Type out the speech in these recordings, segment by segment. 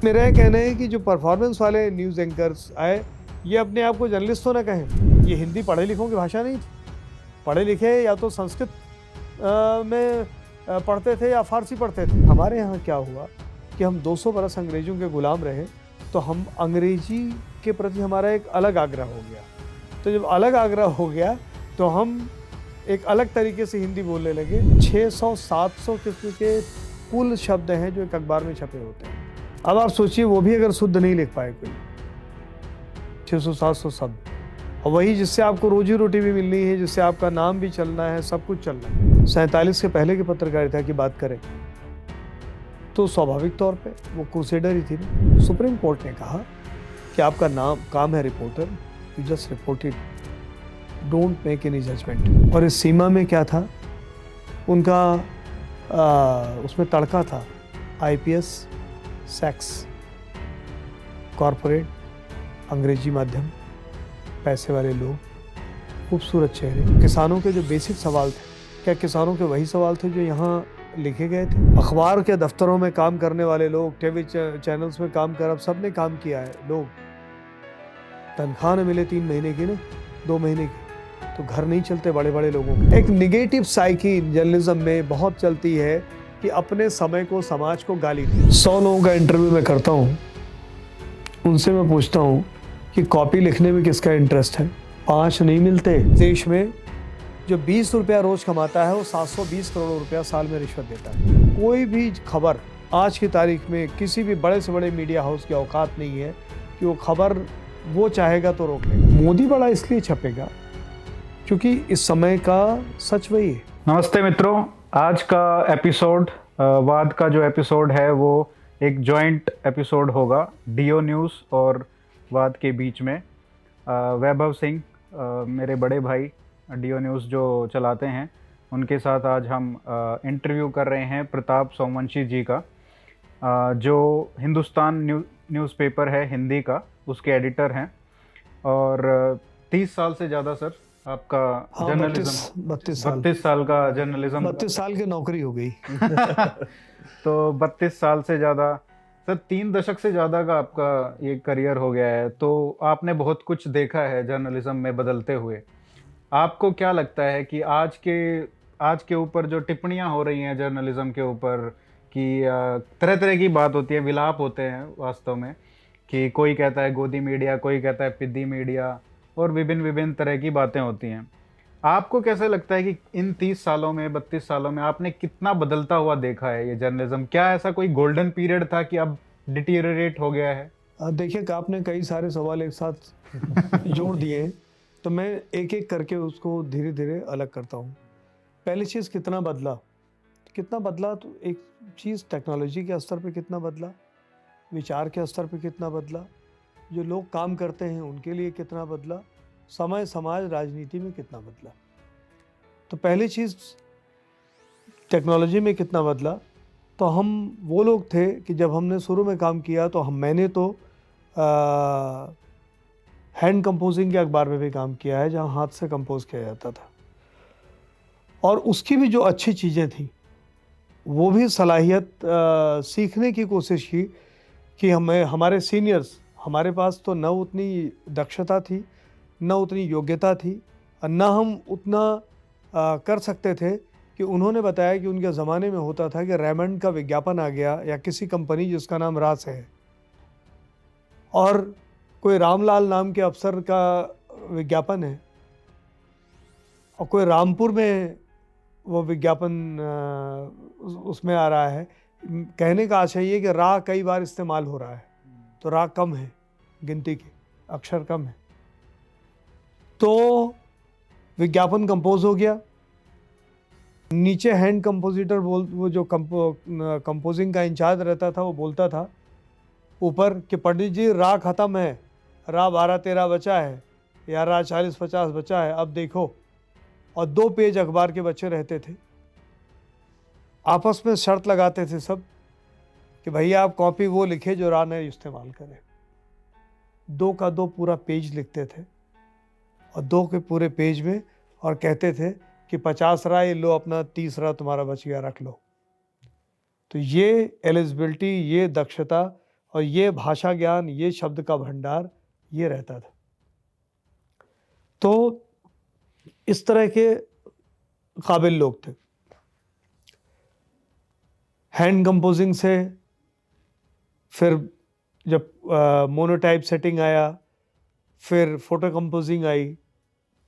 मेरा यह कहना है कि जो परफॉर्मेंस वाले न्यूज़ एंकर्स आए, ये अपने आप को जर्नलिस्ट तो ना कहें। ये हिंदी पढ़े लिखों की भाषा नहीं थी। पढ़े लिखे या तो संस्कृत में पढ़ते थे या फारसी पढ़ते थे। हमारे यहाँ क्या हुआ कि हम 200 बरस अंग्रेज़ों के गुलाम रहे, तो हम अंग्रेजी के प्रति हमारा एक अलग आग्रह हो गया। तो जब अलग आग्रह हो गया तो हम एक अलग तरीके से हिंदी बोलने लगे। 600-700 किस्म के कुल शब्द हैं जो एक अखबार में छपे होते हैं। अब आप सोचिए, वो भी अगर शुद्ध नहीं लिख पाए कोई, 600-700 शब्द, और वही जिससे आपको रोजी रोटी भी मिलनी है, जिससे आपका नाम भी चलना है, सब कुछ चलना है। 47 के पहले की पत्रकारिता की बात करें तो स्वाभाविक तौर पे वो क्रूसेडर ही थी ना। सुप्रीम कोर्ट ने कहा कि आपका काम है reporter, you just report it, don't make any judgment. और इस सीमा में क्या था उनका, उसमें तड़का था IPS, सेक्स, कॉरपोरेट, अंग्रेजी माध्यम, पैसे वाले लोग, खूबसूरत चेहरे। किसानों के जो बेसिक सवाल थे, क्या किसानों के वही सवाल थे जो यहाँ लिखे गए थे? अखबार के दफ्तरों में काम करने वाले लोग, टीवी चैनल्स में काम कर, अब सब ने काम किया है। लोग तनख्वाह न मिले 3 महीने की ना 2 महीने की, तो घर नहीं चलते बड़े बड़े लोगों के। एक निगेटिव साइकी जर्नलिज्म में बहुत चलती है कि अपने समय को, समाज को गाली दी। 100 लोगों का इंटरव्यू मैं करता हूँ, उनसे मैं पूछता हूँ कि कॉपी लिखने में किसका इंटरेस्ट है? 5 नहीं मिलते। देश में जो 20 रुपया रोज कमाता है वो 720 करोड़ रुपया साल में रिश्वत देता है। कोई भी खबर आज की तारीख में किसी भी बड़े से बड़े मीडिया हाउस की औकात नहीं है कि वो खबर वो चाहेगा तो रोक लेगा। मोदी बड़ा इसलिए छपेगा क्योंकि इस समय का सच वही है। नमस्ते मित्रों, आज का एपिसोड, वाद का जो एपिसोड है वो एक जॉइंट एपिसोड होगा DO न्यूज़ और वाद के बीच में। वैभव सिंह, मेरे बड़े भाई DO न्यूज़ जो चलाते हैं, उनके साथ आज हम इंटरव्यू कर रहे हैं प्रताप सोमवंशी जी का, जो हिंदुस्तान न्यूज़पेपर है हिंदी का, उसके एडिटर हैं। और 30 साल से ज़्यादा सर आपका जर्नलिज्म, 32 साल का जर्नलिज्म, 32 साल की नौकरी हो गई। तो 32 साल से ज़्यादा सर, 3 दशक से ज़्यादा का आपका ये करियर हो गया है। तो आपने बहुत कुछ देखा है जर्नलिज्म में बदलते हुए। आपको क्या लगता है कि आज के ऊपर जो टिप्पणियां हो रही हैं जर्नलिज्म के ऊपर, कि तरह तरह की बात होती है, विलाप होते हैं वास्तव में, कि कोई कहता है गोदी मीडिया, कोई कहता है पिद्दी मीडिया, और विभिन्न तरह की बातें होती हैं। आपको कैसा लगता है कि इन 30 सालों में, 32 सालों में आपने कितना बदलता हुआ देखा है ये जर्नलिज्म? क्या ऐसा कोई गोल्डन पीरियड था कि अब डिटीरियरेट हो गया है? देखिए, आपने कई सारे सवाल एक साथ जोड़ दिए, तो मैं एक एक करके उसको धीरे धीरे अलग करता हूँ। पहली चीज़, कितना बदला? तो एक चीज़ टेक्नोलॉजी के स्तर पे कितना बदला, विचार के स्तर पे कितना बदला, जो लोग काम करते हैं उनके लिए कितना बदला, समय, समाज, राजनीति में कितना बदला। तो पहली चीज़, टेक्नोलॉजी में कितना बदला, तो हम वो लोग थे कि जब हमने शुरू में काम किया तो मैंने तो हैंड कंपोजिंग के अखबार में भी काम किया है, जहाँ हाथ से कंपोज किया जाता था, और उसकी भी जो अच्छी चीज़ें थी वो भी सलाहियत सीखने की कोशिश की कि हमारे सीनियर्स, हमारे पास तो न उतनी दक्षता थी, न उतनी योग्यता थी, और न हम उतना कर सकते थे कि उन्होंने बताया कि उनके ज़माने में होता था कि रेमंड का विज्ञापन आ गया, या किसी कंपनी जिसका नाम रास है, और कोई रामलाल नाम के अफसर का विज्ञापन है, और कोई रामपुर में वो विज्ञापन उसमें आ रहा है। कहने का आशय ये कि रा कई बार इस्तेमाल हो रहा है, तो रा कम है, गिनती के अक्षर कम है, तो विज्ञापन कंपोज हो गया। नीचे हैंड कंपोजिटर वो जो कंपोजिंग का इंचार्ज रहता था, वो बोलता था ऊपर कि पंडित जी, रा ख़त्म है, रा 12-13 बचा है, या रा 40-50 बचा है, अब देखो। और 2 पेज अखबार के बच्चे रहते थे, आपस में शर्त लगाते थे सब कि भैया आप कॉपी वो लिखे जो रा ने इस्तेमाल करे। 2 का 2 पूरा पेज लिखते थे, और 2 के पूरे पेज में, और कहते थे कि 50 रा, ये लो अपना 30 रा तुम्हारा बच गया, रख लो। तो ये एलिजिबिलिटी, ये दक्षता और ये भाषा ज्ञान, ये शब्द का भंडार ये रहता था। तो इस तरह के काबिल लोग थे। हैंड कंपोजिंग से फिर जब मोनोटाइप सेटिंग आया, फिर फोटो कंपोजिंग आई,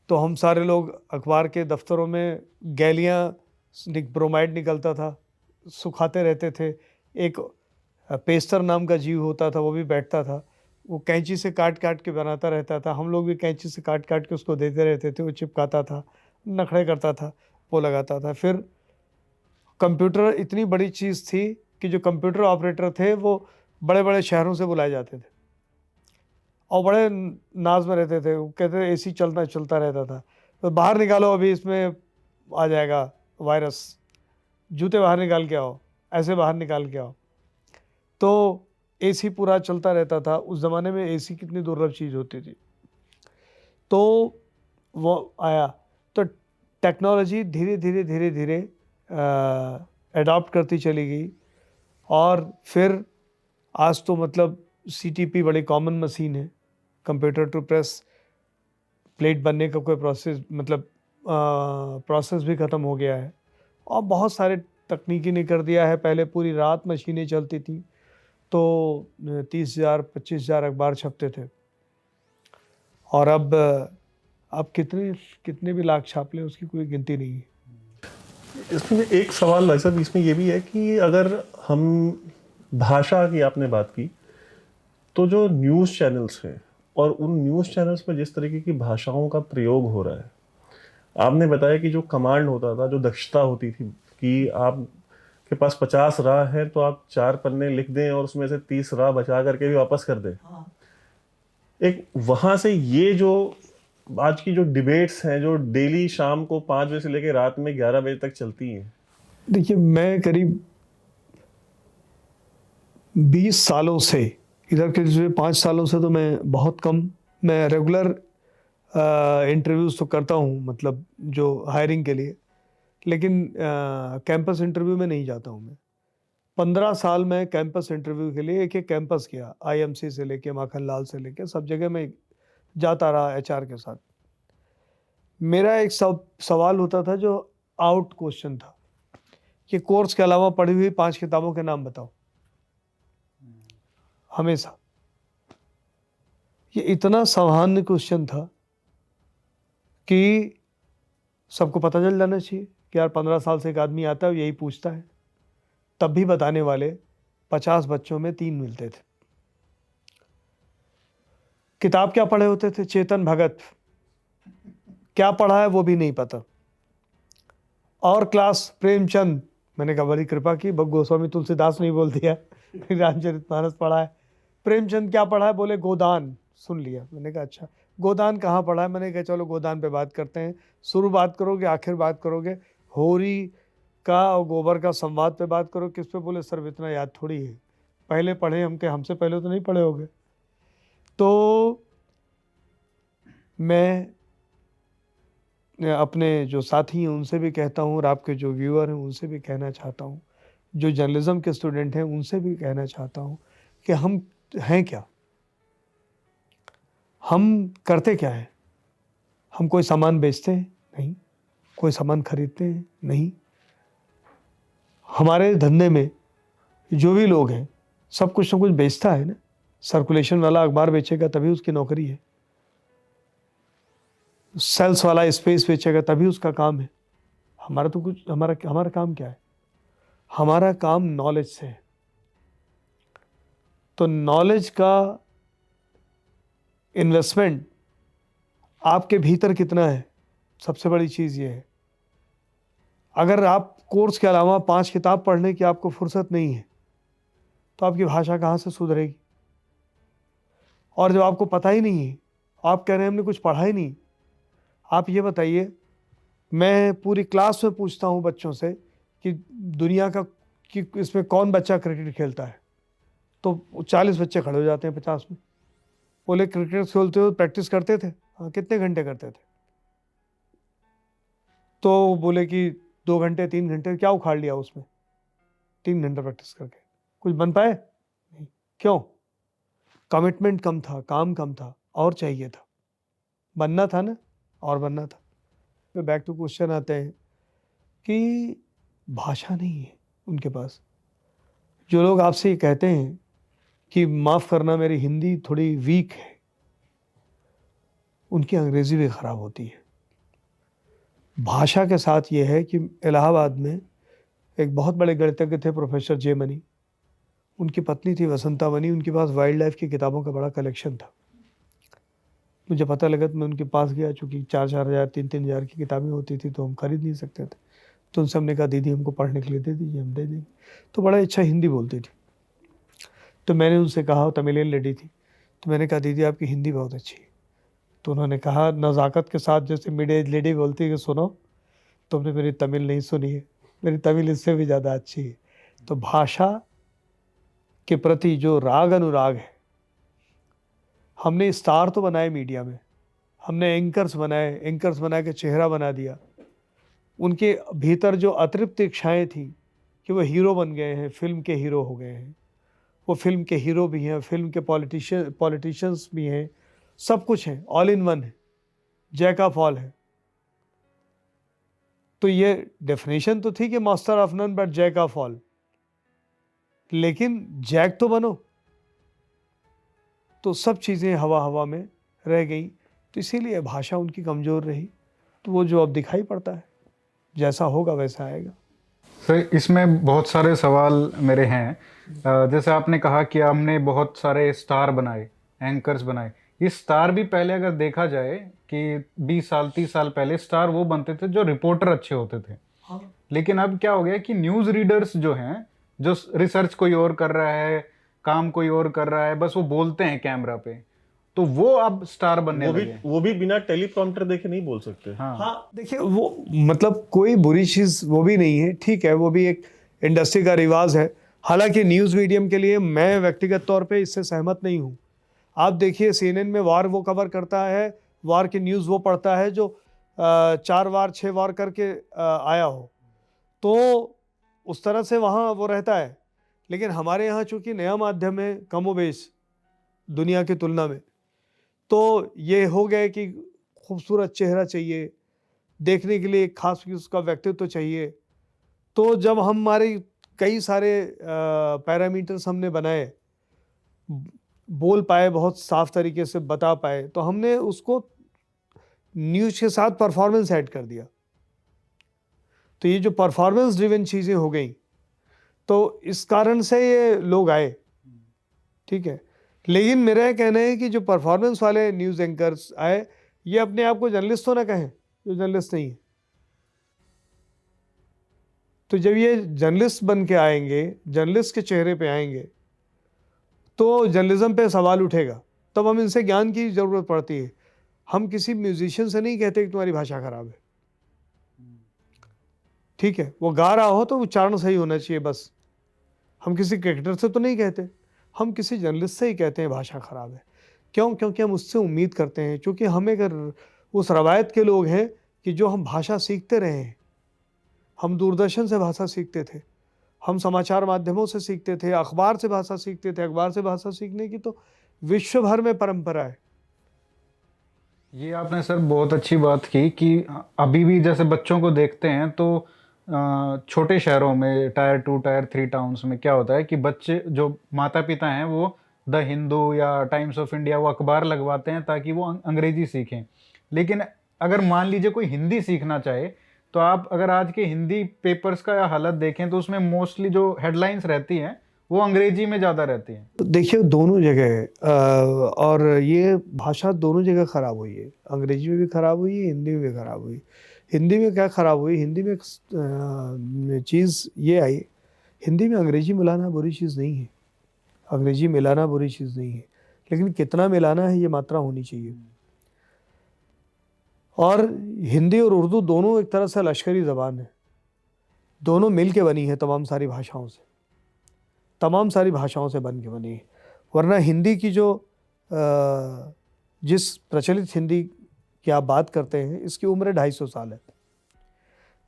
तो हम सारे लोग अखबार के दफ्तरों में गैलियाँ, ब्रोमाइड निकलता था, सुखाते रहते थे। एक पेस्टर नाम का जीव होता था, वो भी बैठता था, वो कैंची से काट काट के बनाता रहता था। हम लोग भी कैंची से काट काट के उसको देते रहते थे, वो चिपकाता था, नखड़े करता था, वो लगाता था। फिर कंप्यूटर इतनी बड़ी चीज़ थी कि जो कंप्यूटर ऑपरेटर थे वो बड़े बड़े शहरों से बुलाए जाते थे और बड़े नाज में रहते थे। वो कहते थे एसी चलता रहता था, तो बाहर निकालो, अभी इसमें आ जाएगा वायरस, जूते बाहर निकाल के आओ, ऐसे बाहर निकाल के आओ। तो एसी पूरा चलता रहता था। उस ज़माने में एसी कितनी दुर्लभ चीज़ होती थी। तो वो आया, तो टेक्नोलॉजी धीरे धीरे धीरे धीरे एडॉप्ट करती चली गई। और फिर आज तो मतलब सीटीपी बड़ी कॉमन मशीन है। कंप्यूटर टू प्रेस प्लेट बनने का कोई प्रोसेस, मतलब प्रोसेस भी ख़त्म हो गया है। और बहुत सारे तकनीकी ने कर दिया है। पहले पूरी रात मशीनें चलती थी, तो 30,000 25,000 अखबार छपते थे, और अब कितने कितने भी लाख छाप लें, उसकी कोई गिनती नहीं है। इसमें एक सवाल भाई साहब इसमें ये भी है कि अगर हम भाषा की आपने बात की, तो जो न्यूज़ चैनल्स हैं और उन न्यूज़ चैनल्स में जिस तरीके की भाषाओं का प्रयोग हो रहा है, आपने बताया कि जो कमांड होता था, जो दक्षता होती थी कि आप के पास 50 राह है तो आप 4 पन्ने लिख दें और उसमें से 30 राह बचा करके भी वापस कर दें। एक वहां से ये जो आज की जो डिबेट्स हैं, जो डेली शाम को 5 बजे से लेकर रात में 11 बजे तक चलती हैं। देखिए, मैं करीब 20 सालों से इधर के, जो 5 सालों से तो मैं बहुत कम, मैं रेगुलर इंटरव्यूज़ तो करता हूँ, मतलब जो हायरिंग के लिए, लेकिन कैंपस इंटरव्यू में नहीं जाता हूँ मैं। 15 साल में कैंपस इंटरव्यू के लिए एक एक कैंपस किया, आईएमसी से लेके माखनलाल से लेके सब जगह मैं जाता रहा एचआर के साथ। मेरा एक सवाल होता था जो आउट क्वेश्चन था कि कोर्स के अलावा पढ़ी हुई 5 किताबों के नाम बताओ। हमेशा ये इतना सामान्य क्वेश्चन था कि सबको पता चल जाना चाहिए कि यार 15 साल से एक आदमी आता है, यही पूछता है। तब भी बताने वाले 50 बच्चों में 3 मिलते थे। किताब क्या पढ़े होते थे? चेतन भगत। क्या पढ़ा है वो भी नहीं पता। और क्लास प्रेमचंद। मैंने कहा बड़ी कृपा की, गोस्वामी तुलसीदास नहीं बोल दिया। रामचरितमानस पढ़ा है। प्रेमचंद क्या पढ़ा है? बोले गोदान। सुन लिया। मैंने कहा अच्छा, गोदान कहाँ पढ़ा है? मैंने कहा चलो गोदान पे बात करते हैं। शुरू बात करोगे, आखिर बात करोगे? होरी का और गोबर का संवाद पे बात करो। किस पे? बोले सर इतना याद थोड़ी है, पहले पढ़े हम, के हमसे पहले तो नहीं पढ़े होगे। तो मैं अपने जो साथी हैं उनसे भी कहता हूँ, और आपके जो व्यूअर हैं उनसे भी कहना चाहता हूँ, जो जर्नलिज्म के स्टूडेंट हैं उनसे भी कहना चाहता हूँ कि हम हैं क्या, हम करते क्या हैं। हम कोई सामान बेचते हैं? नहीं। कोई सामान खरीदते हैं? नहीं। हमारे धंधे में जो भी लोग हैं सब कुछ ना कुछ बेचता है ना। सर्कुलेशन वाला अखबार बेचेगा तभी उसकी नौकरी है। सेल्स वाला स्पेस बेचेगा तभी उसका काम है। हमारा तो कुछ, हमारा काम क्या है? हमारा काम नॉलेज से है। तो नॉलेज का इन्वेस्टमेंट आपके भीतर कितना है, सबसे बड़ी चीज़ ये है। अगर आप कोर्स के अलावा 5 किताब पढ़ने की आपको फुर्सत नहीं है तो आपकी भाषा कहाँ से सुधरेगी? और जब आपको पता ही नहीं है, आप कह रहे हैं हमने कुछ पढ़ा ही नहीं। आप ये बताइए, मैं पूरी क्लास में पूछता हूँ बच्चों से कि दुनिया का, कि इसमें कौन बच्चा क्रिकेट खेलता है, तो 40 बच्चे खड़े हो जाते हैं 50 में। बोले क्रिकेट खेलते हो प्रैक्टिस करते थे? हाँ। कितने घंटे करते थे? तो बोले कि 2 घंटे 3 घंटे। क्या उखाड़ लिया उसमें 3 घंटे प्रैक्टिस करके? कुछ बन पाए? नहीं। क्यों? कमिटमेंट कम था, काम कम था, और चाहिए था, बनना था ना, और बनना था। फिर बैक टू क्वेश्चन आते हैं कि भाषा नहीं है उनके पास। जो लोग आपसे ये कहते हैं कि माफ़ करना मेरी हिंदी थोड़ी वीक है, उनकी अंग्रेज़ी भी ख़राब होती है। भाषा के साथ ये है कि इलाहाबाद में एक बहुत बड़े गणितज्ञ थे प्रोफेसर जे मनी, उनकी पत्नी थी वसंता मनी, उनके पास वाइल्ड लाइफ की किताबों का बड़ा कलेक्शन था। मुझे पता लगा तो मैं उनके पास गया, चूँकि 4-4 हज़ार 3-3 हज़ार की किताबें होती थी तो हम खरीद नहीं सकते थे। तो उनसे हमने कहा दीदी हमको पढ़ने के लिए दे दीजिए, हम दे देंगे। तो बड़ा अच्छा हिंदी बोलती थी। तो मैंने उनसे कहा, तमिलियन लेडी थी, तो मैंने कहा दीदी आपकी हिंदी बहुत अच्छी है। तो उन्होंने कहा नज़ाकत के साथ, जैसे मिड एज लेडी बोलती है कि सुनो, तुमने मेरी तमिल नहीं सुनी है, मेरी तमिल इससे भी ज़्यादा अच्छी है। तो भाषा के प्रति जो राग अनुराग है, हमने स्टार तो बनाए मीडिया में, हमने एंकर्स बनाए, एंकर्स बना के चेहरा बना दिया। उनके भीतर जो अतृप्त इच्छाएं थी कि वो हीरो बन गए हैं, फिल्म के हीरो हो गए हैं, वो फिल्म के हीरो भी हैं, फिल्म के पॉलिटिशियंस भी हैं, सब कुछ है, ऑल इन वन है, जैक ऑफ ऑल है। तो ये डेफिनेशन तो थी कि master of none but jack of all, लेकिन जैक तो बनो। तो सब चीज़ें हवा हवा में रह गई। तो इसीलिए भाषा उनकी कमज़ोर रही। तो वो जो अब दिखाई पड़ता है, जैसा होगा वैसा आएगा। सर इसमें बहुत सारे सवाल मेरे हैं। जैसे आपने कहा कि हमने बहुत सारे स्टार बनाए, एंकर्स बनाए। ये स्टार भी पहले अगर देखा जाए कि 20 साल 30 साल पहले स्टार वो बनते थे जो रिपोर्टर अच्छे होते थे। हाँ। लेकिन अब क्या हो गया कि न्यूज़ रीडर्स जो हैं, जो रिसर्च कोई और कर रहा है, काम कोई और कर रहा है, बस वो बोलते हैं कैमरा पे, तो वो अब स्टार बनने लगे। वो भी बिना टेलीप्रॉम्प्टर देखे नहीं बोल सकते। हाँ, देखिए वो मतलब कोई बुरी चीज़ वो भी नहीं है, ठीक है, वो भी एक इंडस्ट्री का रिवाज है। हालांकि न्यूज़ मीडियम के लिए मैं व्यक्तिगत तौर पे इससे सहमत नहीं हूँ। आप देखिए CNN में वार वो कवर करता है, वार की न्यूज़ वो पढ़ता है जो 4 वार 6 वार करके आया हो, तो उस तरह से वहाँ वो रहता है। लेकिन हमारे यहाँ चूँकि नया माध्यम है कमोबेश दुनिया की तुलना में, तो ये हो गया कि खूबसूरत चेहरा चाहिए, देखने के लिए एक खास उसका व्यक्तित्व चाहिए। तो जब हमारे कई सारे पैरामीटर्स हमने बनाए, बोल पाए, बहुत साफ तरीके से बता पाए, तो हमने उसको न्यूज़ के साथ परफॉर्मेंस ऐड कर दिया। तो ये जो परफॉर्मेंस ड्रिवन चीज़ें हो गई, तो इस कारण से ये लोग आए, ठीक है। लेकिन मेरा ये कहना है कि जो परफॉर्मेंस वाले न्यूज़ एंकर्स आए, ये अपने आप को जर्नलिस्ट तो ना कहें, जो जर्नलिस्ट नहीं है। तो जब ये जर्नलिस्ट बन के आएंगे, जर्नलिस्ट के चेहरे पे आएंगे, तो जर्नलिज्म पे सवाल उठेगा। तब हम इनसे ज्ञान की ज़रूरत पड़ती है। हम किसी म्यूजिशियन से नहीं कहते कि तुम्हारी भाषा खराब है, ठीक है, वो गा रहा हो तो उच्चारण सही होना चाहिए बस। हम किसी क्रिकेटर से तो नहीं कहते, हम किसी जर्नलिस्ट से ही कहते हैं भाषा खराब है। क्यों? क्योंकि हम उससे उम्मीद करते हैं, क्योंकि हम एक उस रवायत के लोग हैं कि जो हम भाषा सीखते रहे हैं। हम दूरदर्शन से भाषा सीखते थे, हम समाचार माध्यमों से सीखते थे, अखबार से भाषा सीखते थे। अखबार से भाषा सीखने की तो विश्व भर में परंपरा है। ये आपने सर बहुत अच्छी बात की कि अभी भी जैसे बच्चों को देखते हैं तो छोटे शहरों में टायर 2 टायर 3 टाउन्स में क्या होता है कि बच्चे जो माता पिता हैं वो द हिंदू या टाइम्स ऑफ इंडिया वो अखबार लगवाते हैं ताकि वो अंग्रेजी सीखें। लेकिन अगर मान लीजिए कोई हिंदी सीखना चाहे, तो आप अगर आज के हिंदी पेपर्स का हालत देखें तो उसमें मोस्टली जो हेडलाइंस रहती हैं वो अंग्रेजी में ज़्यादा रहती हैं। तो देखिए दोनों जगह और ये भाषा दोनों जगह ख़राब हुई है। अंग्रेजी में भी ख़राब हुई है, हिंदी में भी ख़राब हुई। हिंदी में क्या ख़राब हुई? हिंदी में एक चीज़ ये आई, हिंदी में अंग्रेजी मिलाना बुरी चीज़ नहीं है, अंग्रेजी मिलाना बुरी चीज़ नहीं है, लेकिन कितना मिलाना है ये मात्रा होनी चाहिए। और हिंदी और उर्दू दोनों एक तरह से लश्करी ज़बान है, दोनों मिल के बनी है तमाम सारी भाषाओं से, तमाम सारी भाषाओं से बन के बनी है। वरना हिंदी की जो जिस प्रचलित हिंदी की आप बात करते हैं, इसकी उम्र 250 साल है।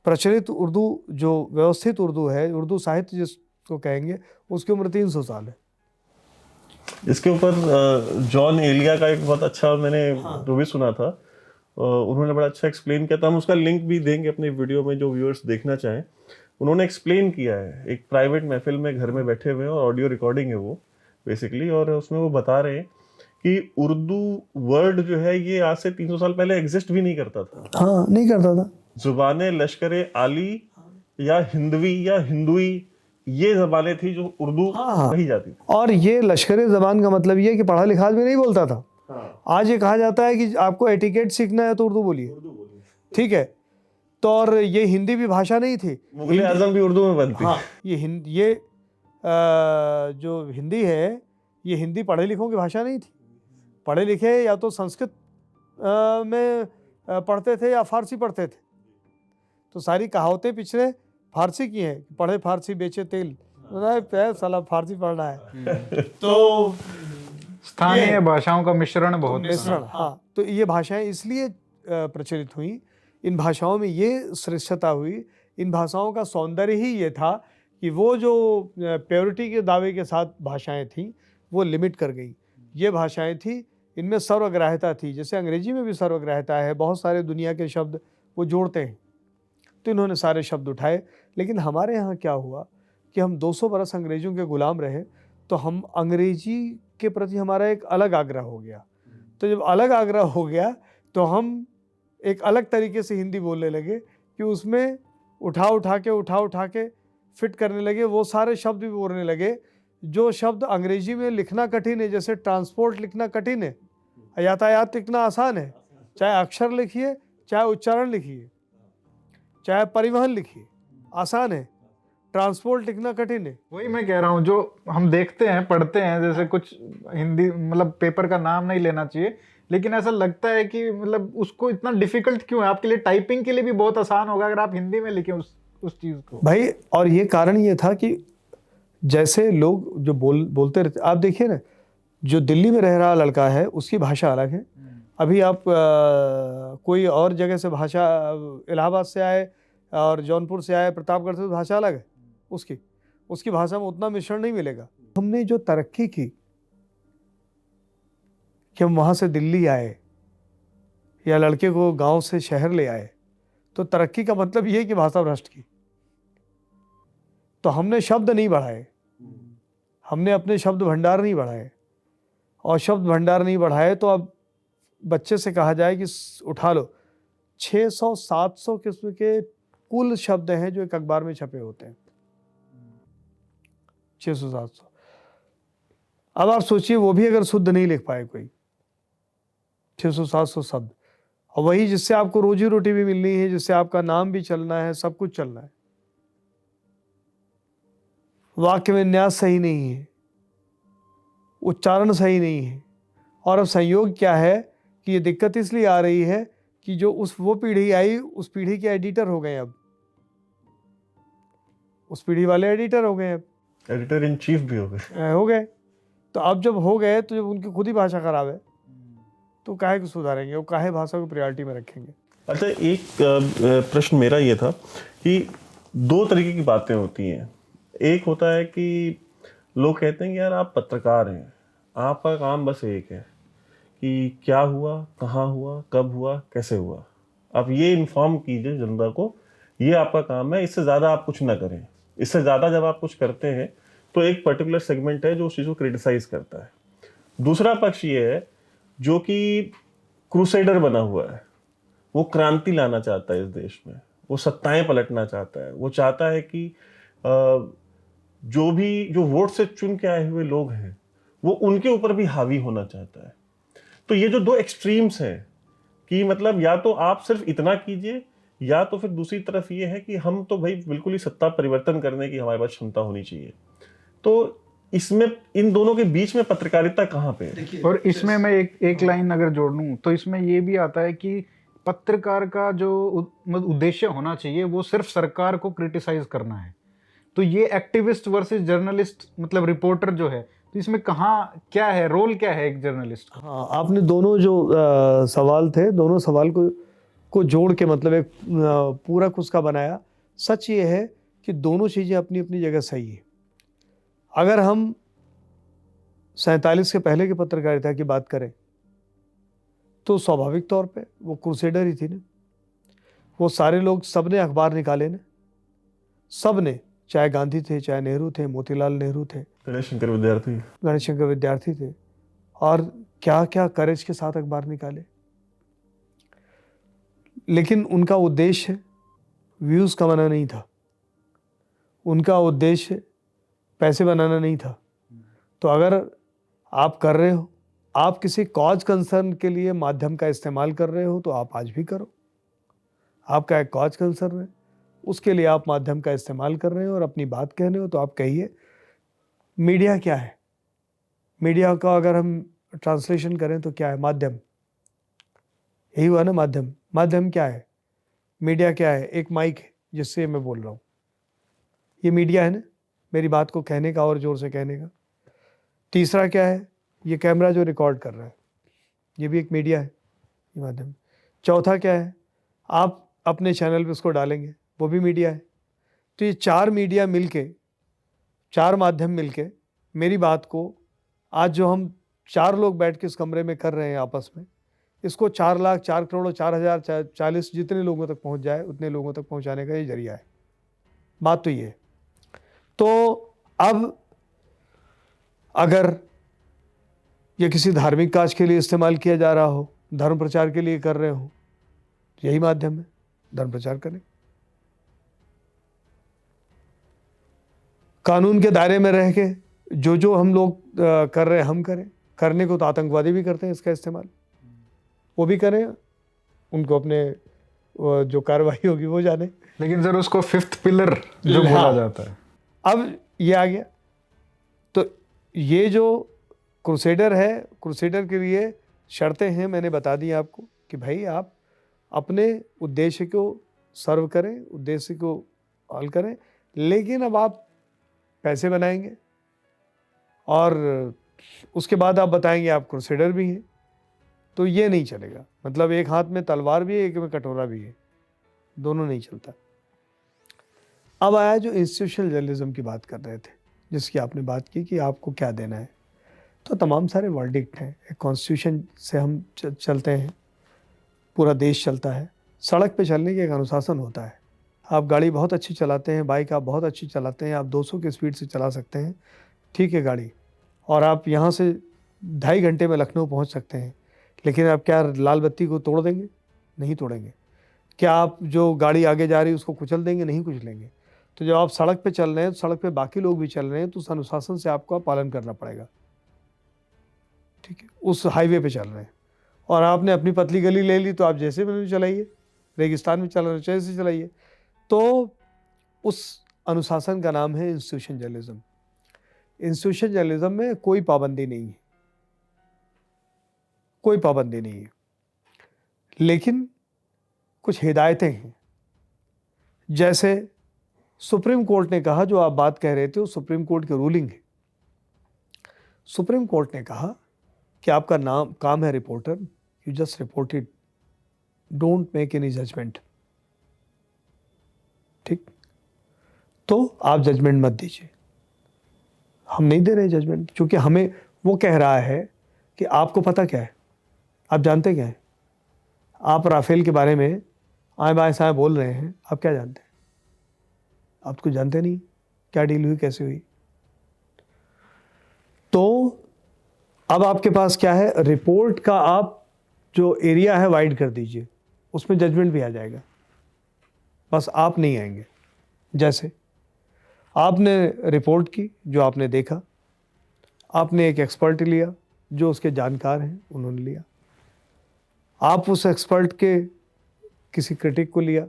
प्रचलित उर्दू जो व्यवस्थित उर्दू है, उर्दू साहित्य जिसको कहेंगे, उसकी उम्र 300 साल है। इसके ऊपर जॉन एलिया का एक बहुत अच्छा मैंने जो भी सुना था, उन्होंने बड़ा अच्छा एक्सप्लेन किया था। हम उसका लिंक भी देंगे अपने वीडियो में, जो व्यूअर्स देखना चाहें। उन्होंने एक्सप्लेन किया है, एक प्राइवेट महफिल में घर में बैठे हुए हैं और ऑडियो रिकॉर्डिंग है वो बेसिकली, और उसमें वो बता रहे हैं कि उर्दू वर्ड जो है ये आज से 300 साल पहले एग्जिस्ट भी नहीं करता था। हाँ, नहीं करता था। जुबान लश्कर आली या हिंदवी या हिंदुई, ये जबानें थी जो उर्दू कही जाती थी। और ये लश्कर जबान का मतलब ये है कि पढ़ा लिखा भी नहीं बोलता था। आज ये कहा जाता है कि आपको एटिकेट सीखना है तो उर्दू बोलिए, ठीक है। तो और ये हिंदी भी भाषा नहीं थी, मुगल आजम भी उर्दू में बनती। हाँ, ये जो हिंदी है, ये हिंदी पढ़े लिखों की भाषा नहीं थी। पढ़े लिखे या तो संस्कृत में पढ़ते थे या फारसी पढ़ते थे। तो सारी कहावतें पिछले फारसी की हैं, पढ़े फारसी बेचे तेल, साला फारसी पढ़ना है। तो स्थानीय भाषाओं का मिश्रण बहुत मिश्रण, हाँ। तो ये भाषाएं इसलिए प्रचलित हुई, इन भाषाओं में ये श्रेष्ठता हुई, इन भाषाओं का सौंदर्य ही ये था कि वो जो प्योरिटी के दावे के साथ भाषाएं थीं वो लिमिट कर गई। ये भाषाएं थी, इनमें सर्वग्राह्यता थी। जैसे अंग्रेजी में भी सर्वग्राह्यता है, बहुत सारे दुनिया के शब्द वो जोड़ते हैं, तो इन्होंने सारे शब्द उठाए। लेकिन हमारे यहाँ क्या हुआ कि हम 200 बरस अंग्रेज़ों के गुलाम रहे, तो हम अंग्रेजी के प्रति हमारा एक अलग आग्रह हो गया। तो जब अलग आग्रह हो गया तो हम एक अलग तरीके से हिंदी बोलने लगे कि उसमें उठा के फिट करने लगे। वो सारे शब्द भी बोलने लगे जो शब्द अंग्रेजी में लिखना कठिन है, जैसे ट्रांसपोर्ट लिखना कठिन है, यातायात लिखना आसान है। चाहे अक्षर लिखिए, चाहे उच्चारण लिखिए, चाहे परिवहन लिखिए, आसान है। ट्रांसपोर्ट लिखना कठिन है। वही मैं कह रहा हूँ, जो हम देखते हैं पढ़ते हैं, जैसे कुछ हिंदी मतलब पेपर का नाम नहीं लेना चाहिए, लेकिन ऐसा लगता है कि मतलब उसको इतना डिफिकल्ट क्यों है? आपके लिए टाइपिंग के लिए भी बहुत आसान होगा अगर आप हिंदी में लिखें उस चीज को भाई। और ये कारण ये था कि जैसे लोग जो बोलते रहते, आप देखिए ना, जो दिल्ली में रह रहा लड़का है उसकी भाषा अलग है। अभी आप कोई और जगह से भाषा, इलाहाबाद से आए और जौनपुर से आए, प्रतापगढ़ से, तो भाषा अलग है उसकी भाषा में उतना मिश्रण नहीं मिलेगा। हमने जो तरक्की की कि हम वहाँ से दिल्ली आए या लड़के को गांव से शहर ले आए, तो तरक्की का मतलब ये है कि भाषा भ्रष्ट की। तो हमने शब्द नहीं बढ़ाए, हमने अपने शब्द भंडार नहीं बढ़ाए, और शब्द भंडार नहीं बढ़ाए तो अब बच्चे से कहा जाए कि उठा लो 600-700 किस्म के कुल शब्द हैं जो एक अखबार में छपे होते हैं, 600-700। अब आप सोचिए वो भी अगर शुद्ध नहीं लिख पाए कोई, 600-700 शब्द, और वही जिससे आपको रोजी रोटी भी मिलनी है, जिससे आपका नाम भी चलना है, सब कुछ चलना है। वाक्य विन्यास सही नहीं है, उच्चारण सही नहीं है। और अब संयोग क्या है कि ये दिक्कत इसलिए आ रही है कि जो वो पीढ़ी आई, उस पीढ़ी के एडिटर हो गए, अब उस पीढ़ी वाले एडिटर हो गए, अब एडिटर इन चीफ भी हो गए। तो अब जब हो गए तो जब उनकी खुद ही भाषा खराब है तो काहे को सुधारेंगे, वो काहे भाषा को प्रायोरिटी में रखेंगे। अच्छा, एक प्रश्न मेरा ये था कि 2 तरीके की बातें होती हैं। एक होता है कि लोग कहते हैं कि यार आप पत्रकार हैं, आपका काम बस एक है कि क्या हुआ, कहाँ हुआ, कब हुआ, कैसे हुआ, आप ये इन्फॉर्म कीजिए जनता को, ये आपका काम है, इससे ज़्यादा आप कुछ ना करें। इससे ज़्यादा जब आप कुछ करते हैं तो एक पर्टिकुलर सेगमेंट है जो उस चीज़ को क्रिटिसाइज करता है। दूसरा पक्ष ये है जो कि क्रूसेडर बना हुआ है, वो क्रांति लाना चाहता है इस देश में, वो सत्ताएं पलटना चाहता है, वो चाहता है कि जो वोट से चुन के आए हुए लोग हैं वो उनके ऊपर भी हावी होना चाहता है। तो ये जो 2 एक्सट्रीम्स हैं कि मतलब या तो आप सिर्फ इतना कीजिए, या तो फिर दूसरी तरफ ये है कि हम तो भाई बिल्कुल ही सत्ता परिवर्तन करने की हमारे पास क्षमता होनी चाहिए। तो इसमें इन दोनों के बीच में पत्रकारिता कहाँ पे है? और इसमें मैं एक लाइन अगर जोड़ लूं तो इसमें ये भी आता है कि पत्रकार का जो उद्देश्य होना चाहिए वो सिर्फ सरकार को क्रिटिसाइज करना है। तो ये एक्टिविस्ट वर्सेस जर्नलिस्ट, मतलब रिपोर्टर जो है, तो इसमें कहाँ क्या है, रोल क्या है एक जर्नलिस्ट का? हाँ, आपने दोनों जो सवाल थे, दोनों सवाल को जोड़ के मतलब एक पूरक उसका बनाया। सच ये है कि दोनों चीज़ें अपनी अपनी जगह सही है। अगर हम 47 के पहले की पत्रकारिता की बात करें तो स्वाभाविक तौर पे वो क्रूसेडर ही थी ना। वो सारे लोग, सब ने अखबार निकाले ना, सब ने, चाहे गांधी थे, चाहे नेहरू थे, मोतीलाल नेहरू थे, गणेश शंकर विद्यार्थी। गणेश शंकर विद्यार्थी थे, और क्या क्या करेज के साथ अखबार निकाले। लेकिन उनका उद्देश्य व्यूज कमाना नहीं था, उनका उद्देश्य पैसे बनाना नहीं था। तो अगर आप कर रहे हो, आप किसी कॉज कंसर्न के लिए माध्यम का इस्तेमाल कर रहे हो, तो आप आज भी करो। आपका एक कॉज कंसर्न है, उसके लिए आप माध्यम का इस्तेमाल कर रहे हो और अपनी बात कह रहे हो, तो आप कहिए। मीडिया क्या है? मीडिया का अगर हम ट्रांसलेशन करें तो क्या है? माध्यम। यही हुआ ना माध्यम। माध्यम क्या है? मीडिया क्या है? एक माइक है जिससे मैं बोल रहा हूँ, ये मीडिया है ना, मेरी बात को कहने का और जोर से कहने का। तीसरा क्या है? ये कैमरा जो रिकॉर्ड कर रहा है, ये भी एक मीडिया है, ये माध्यम। चौथा क्या है? आप अपने चैनल पे उसको डालेंगे, वो भी मीडिया है। तो ये 4 मीडिया मिलके, 4 माध्यम मिलके मेरी बात को, आज जो हम 4 लोग बैठ के इस कमरे में कर रहे हैं आपस में, इसको 4 लाख, 4 करोड़, 4,000, 40, जितने लोगों तक पहुंच जाए उतने लोगों तक पहुंचाने का ये जरिया है। बात तो ये है। तो अब अगर ये किसी धार्मिक काज के लिए इस्तेमाल किया जा रहा हो, धर्म प्रचार के लिए कर रहे हो, तो यही माध्यम है, धर्म प्रचार करें। कानून के दायरे में रह के जो हम लोग कर रहे हैं, हम करें। करने को तो आतंकवादी भी करते हैं इसका इस्तेमाल, वो भी करें, उनको अपने जो कार्रवाई होगी वो जाने। लेकिन सर उसको 5th पिलर जो हाँ। बोला जाता है, अब ये आ गया। तो ये जो क्रूसेडर है, क्रूसेडर के लिए शर्तें हैं, मैंने बता दी आपको कि भाई आप अपने उद्देश्य को सर्व करें, उद्देश्य को हल करें। लेकिन अब आप पैसे बनाएंगे और उसके बाद आप बताएंगे आप क्रूसेडर भी हैं, तो ये नहीं चलेगा। मतलब एक हाथ में तलवार भी है, एक में कटोरा भी है, दोनों नहीं चलता। अब आया जो इंस्टीट्यूशनल जर्नलिज्म की बात कर रहे थे, जिसकी आपने बात की कि आपको क्या देना है। तो तमाम सारे वर्डिक्ट हैं। एक कॉन्स्टिट्यूशन से हम चलते हैं, पूरा देश चलता है। सड़क पे चलने का एक अनुशासन होता है। आप गाड़ी बहुत अच्छी चलाते हैं, बाइक आप बहुत अच्छी चलाते हैं, आप 200 की स्पीड से चला सकते हैं, ठीक है गाड़ी, और आप यहाँ से 2.5 घंटे में लखनऊ पहुँच सकते हैं। लेकिन आप क्या लाल बत्ती को तोड़ देंगे? नहीं तोड़ेंगे। क्या आप जो गाड़ी आगे जा रही है उसको कुचल देंगे? नहीं कुचलेंगे। तो जब आप सड़क पे चल रहे हैं, तो सड़क पे बाकी लोग भी चल रहे हैं, तो उस अनुशासन से आपको पालन करना पड़ेगा, ठीक है। उस हाईवे पे चल रहे हैं और आपने अपनी पतली गली ले ली, तो आप जैसे भी चलाइए, रेगिस्तान में चल रहे हैं जैसे चलाइए। तो उस अनुशासन का नाम है इंस्टीट्यूशन जर्नलिज्म। इंस्टीट्यूशन जर्नलिज्म में कोई पाबंदी नहीं है, कोई पाबंदी नहीं है, लेकिन कुछ हिदायतें हैं। जैसे सुप्रीम कोर्ट ने कहा, जो आप बात कह रहे थे, वो सुप्रीम कोर्ट की रूलिंग है। सुप्रीम कोर्ट ने कहा कि आपका काम है reporter, you just report it, don't make any judgment, ठीक। तो आप जजमेंट मत दीजिए, हम नहीं दे रहे जजमेंट, क्योंकि हमें वो कह रहा है कि आपको पता क्या है, आप जानते क्या है, आप राफेल के बारे में आए बाएं साएं बोल रहे हैं, आप क्या जानते हैं? आप तो जानते नहीं क्या डील हुई, कैसे हुई। तो अब आपके पास क्या है, रिपोर्ट का आप जो एरिया है वाइड कर दीजिए, उसमें जजमेंट भी आ जाएगा, बस आप नहीं आएंगे। जैसे आपने रिपोर्ट की, जो आपने देखा, आपने एक एक्सपर्ट लिया, जो उसके जानकार हैं उन्होंने लिया, आप उस एक्सपर्ट के किसी क्रिटिक को लिया,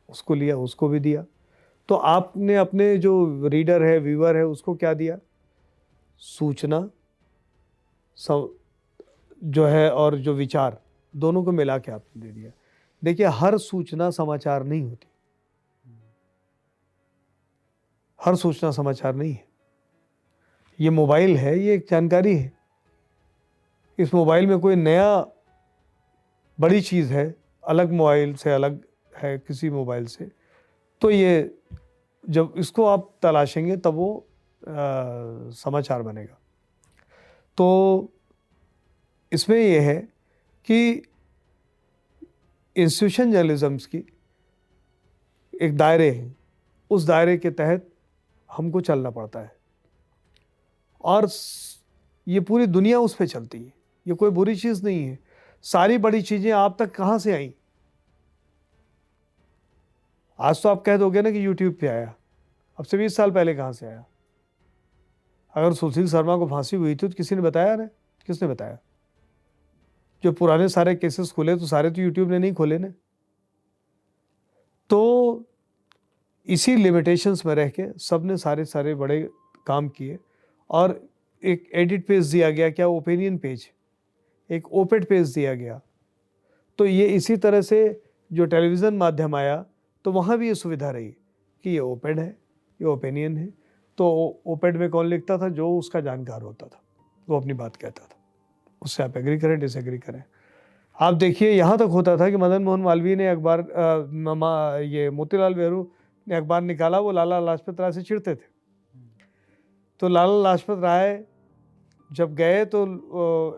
उसको भी दिया। तो आपने अपने जो रीडर है, व्यूअर है, उसको क्या दिया? सूचना जो है और जो विचार, दोनों को मिला के आपने दे दिया। देखिए, हर सूचना समाचार नहीं होती, हर सूचना समाचार नहीं है। ये मोबाइल है, ये एक जानकारी है। इस मोबाइल में कोई नया बड़ी चीज़ है, अलग मोबाइल से अलग है किसी मोबाइल से, तो ये जब इसको आप तलाशेंगे तब वो समाचार बनेगा। तो इसमें यह है कि इंस्टीट्यूशन जर्नलिज्म की एक दायरे हैं, उस दायरे के तहत हमको चलना पड़ता है और ये पूरी दुनिया उस पर चलती है। ये कोई बुरी चीज़ नहीं है। सारी बड़ी चीज़ें आप तक कहाँ से आई? आज तो आप कह दोगे ना कि यूट्यूब पे आया, अब से 20 साल पहले कहाँ से आया? अगर सुशील शर्मा को फांसी हुई थी तो किसी ने बताया ना? किसने बताया? जो पुराने सारे केसेस खुले तो सारे तो यूट्यूब ने नहीं खोले ना। तो इसी लिमिटेशंस में रह के सब ने सारे बड़े काम किए और एक एडिट पेज दिया गया, क्या ओपिनियन पेज, एक ओपेड पेज दिया गया। तो ये इसी तरह से जो टेलीविज़न माध्यम आया तो वहाँ भी ये सुविधा रही कि ये ओपेड है, ये ओपिनियन है। तो ओपेड में कौन लिखता था? जो उसका जानकार होता था, वो अपनी बात कहता था, उससे आप एग्री करें डिसएग्री करें। आप देखिए यहाँ तक होता था कि मदन मोहन मालवीय ने अखबार ये मोतीलाल नेहरू ने अखबार निकाला, वो लाला लाजपत राय से चिढ़ते थे। तो लाला लाजपत राय जब गए तो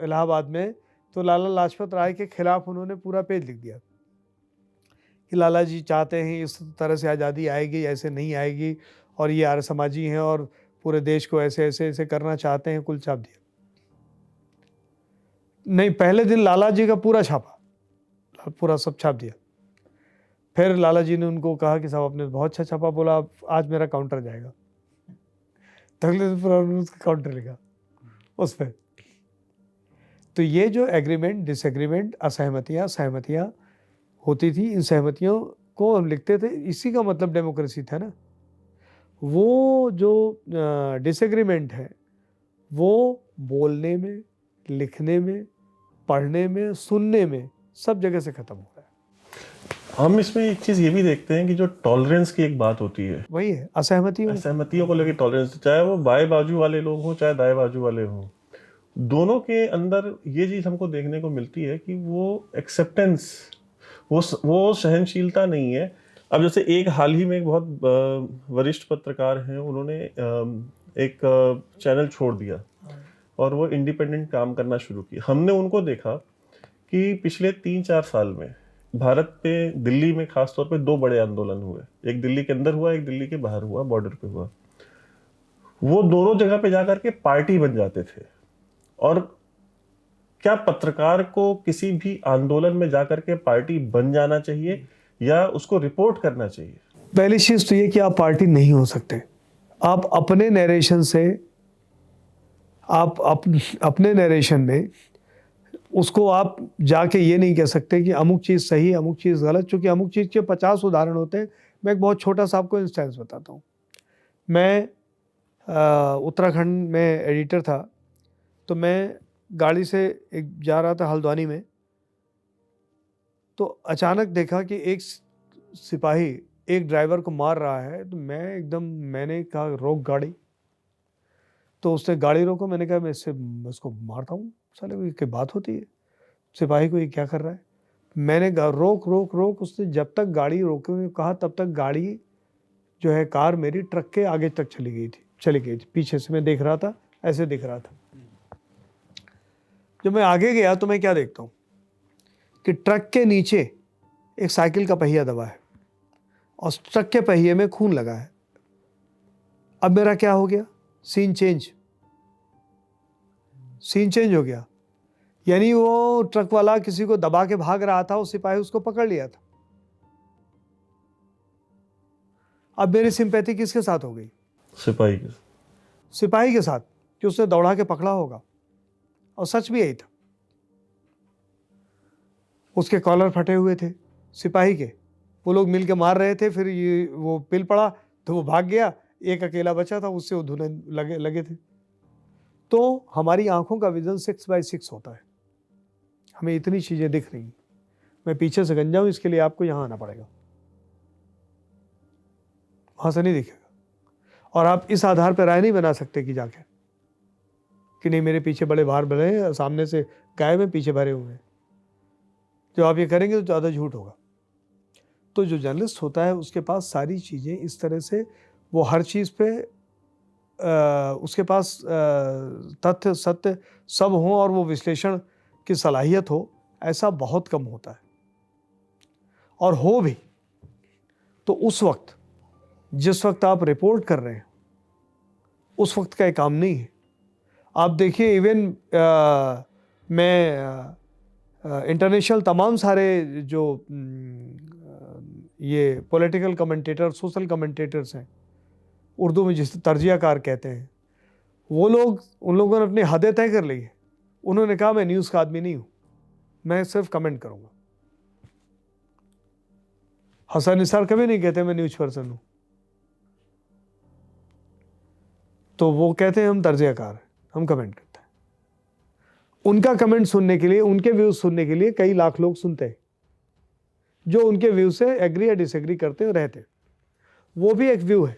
इलाहाबाद में, तो लाला लाजपत राय के खिलाफ उन्होंने पूरा पेज लिख दिया कि लाला जी चाहते हैं इस तरह से आज़ादी आएगी, ऐसे नहीं आएगी, और ये आर्य समाजी हैं और पूरे देश को ऐसे ऐसे ऐसे करना चाहते हैं। कुल छाप दिया। नहीं, पहले दिन लाला जी का पूरा छापा, पूरा सब छाप दिया। फिर लाला जी ने उनको कहा कि साहब आपने बहुत अच्छा छापा, बोला आज मेरा काउंटर जाएगा। अगले दिन पूरा उसका काउंटर लिखा उस पर। तो ये जो एग्रीमेंट, डिसएग्रीमेंट, असहमतियाँ, सहमतियाँ होती थी, इन सहमतियों को हम लिखते थे। इसी का मतलब डेमोक्रेसी था ना। वो जो डिसएग्रीमेंट है वो बोलने में, लिखने में, पढ़ने में, सुनने में, सब जगह से खत्म हो रहा है। हम इसमें एक चीज ये भी देखते हैं कि जो टॉलरेंस की एक बात होती है, वही है असहमतियों को लेकर टॉलरेंस, चाहे वो बाएं बाजू वाले लोग हों चाहे दाएं बाजू वाले हों, दोनों के अंदर ये चीज हमको देखने को मिलती है कि वो एक्सेप्टेंस, वो सहनशीलता नहीं है। अब जैसे एक हाल ही में एक बहुत वरिष्ठ पत्रकार हैं, उन्होंने एक चैनल छोड़ दिया और वो इंडिपेंडेंट काम करना शुरू किया। हमने उनको देखा कि पिछले 3-4 साल में भारत पे, दिल्ली में खास तौर पे 2 बड़े आंदोलन हुए। एक दिल्ली के अंदर हुआ, एक दिल्ली के बाहर हुआ, बॉर्डर पे हुआ। वो दोनों जगह पे जाकर के पार्टी बन जाते थे। और क्या पत्रकार को किसी भी आंदोलन में जाकर के पार्टी बन जाना चाहिए या उसको रिपोर्ट करना चाहिए? पहली चीज तो ये कि आप पार्टी नहीं हो सकते। आप अपने नरेशन से, आप अपने नरेशन में उसको आप जाके ये नहीं कह सकते कि अमुक चीज़ सही, अमुक चीज़ गलत, चूँकि अमुक चीज़ के 50 उदाहरण होते हैं। मैं एक बहुत छोटा सा आपको इंस्टेंस बताता हूँ। मैं उत्तराखंड में एडिटर था, तो मैं गाड़ी से एक जा रहा था हल्द्वानी में, तो अचानक देखा कि एक सिपाही एक ड्राइवर को मार रहा है। तो मैंने कहा रोक गाड़ी। तो उसने गाड़ी रोको। मैंने कहा मैं इसको मारता हूँ, साले को क्या बात होती है, सिपाही को ये क्या कर रहा है। मैंने रोक रोक रोक, उसने जब तक गाड़ी रोके कहा तब तक गाड़ी जो है, कार मेरी ट्रक के आगे तक चली गई थी। पीछे से मैं देख रहा था, ऐसे दिख रहा था। जब मैं आगे गया तो मैं क्या देखता हूँ कि ट्रक के नीचे एक साइकिल का पहिया दबा है और ट्रक के पहिए में खून लगा है। अब मेरा क्या हो गया, सीन चेंज हो गया। यानी वो ट्रक वाला किसी को दबा के भाग रहा था, उस सिपाही उसको पकड़ लिया था। अब मेरी सिंपैथी किसके साथ हो गई? सिपाही के साथ, कि उसने दौड़ा के पकड़ा होगा। और सच भी यही था। उसके कॉलर फटे हुए थे सिपाही के, वो लोग मिल के मार रहे थे। फिर ये वो पिल पड़ा तो वो भाग गया, एक अकेला बचा था, उससे वो धुने लगे थे। तो हमारी आंखों का विजन 6x6 होता है, हमें इतनी चीजें दिख रही। मैं पीछे से गंजा हूं, इसके लिए आपको यहां आना पड़ेगा, वहां से नहीं दिखेगा। और आप इस आधार पर राय नहीं बना सकते कि जाके कि नहीं मेरे पीछे बड़े भार भरे हैं, सामने से गायब में पीछे भरे हुए हैं। जब आप ये करेंगे तो ज़्यादा झूठ होगा। तो जो जर्नलिस्ट होता है उसके पास सारी चीज़ें इस तरह से, वो हर चीज़ पे उसके पास तथ्य सत्य सब हों और वो विश्लेषण की सलाहियत हो, ऐसा बहुत कम होता है। और हो भी तो उस वक्त, जिस वक्त आप रिपोर्ट कर रहे हैं, उस वक्त का ये काम नहीं है। आप देखिए, इवन मैं इंटरनेशनल तमाम सारे जो ये पॉलिटिकल कमेंटेटर, सोशल कमेंटेटर्स हैं, उर्दू में जिसे तर्जियाकार कहते हैं, वो लोग, उन लोगों ने अपनी हदें तय कर ली है। उन्होंने कहा मैं न्यूज़ का आदमी नहीं हूँ, मैं सिर्फ कमेंट करूँगा। हसन निसार कभी नहीं कहते मैं न्यूज़ पर्सन हूँ, तो वो कहते हैं हम तर्जियाकार हैं, हम कमेंट करते हैं। उनका कमेंट सुनने के लिए, उनके व्यूज सुनने के लिए कई लाख लोग सुनते हैं, जो उनके व्यू से एग्री या डिसएग्री करते हैं, रहते हैं। वो भी एक व्यू है।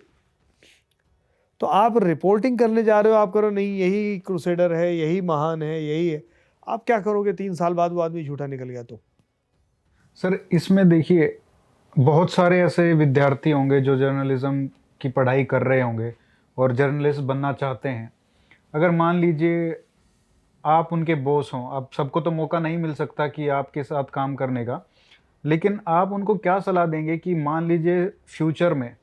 तो आप रिपोर्टिंग करने जा रहे हो, आप करो नहीं यही क्रूसेडर है, यही महान है, यही है। आप क्या करोगे 3 साल बाद वो आदमी झूठा निकल गया तो? सर, इसमें देखिए, बहुत सारे ऐसे विद्यार्थी होंगे जो जर्नलिज्म की पढ़ाई कर रहे होंगे और जर्नलिस्ट बनना चाहते हैं। अगर मान लीजिए आप उनके बॉस हों, आप सबको तो मौका नहीं मिल सकता कि आपके साथ काम करने का, लेकिन आप उनको क्या सलाह देंगे कि मान लीजिए फ्यूचर में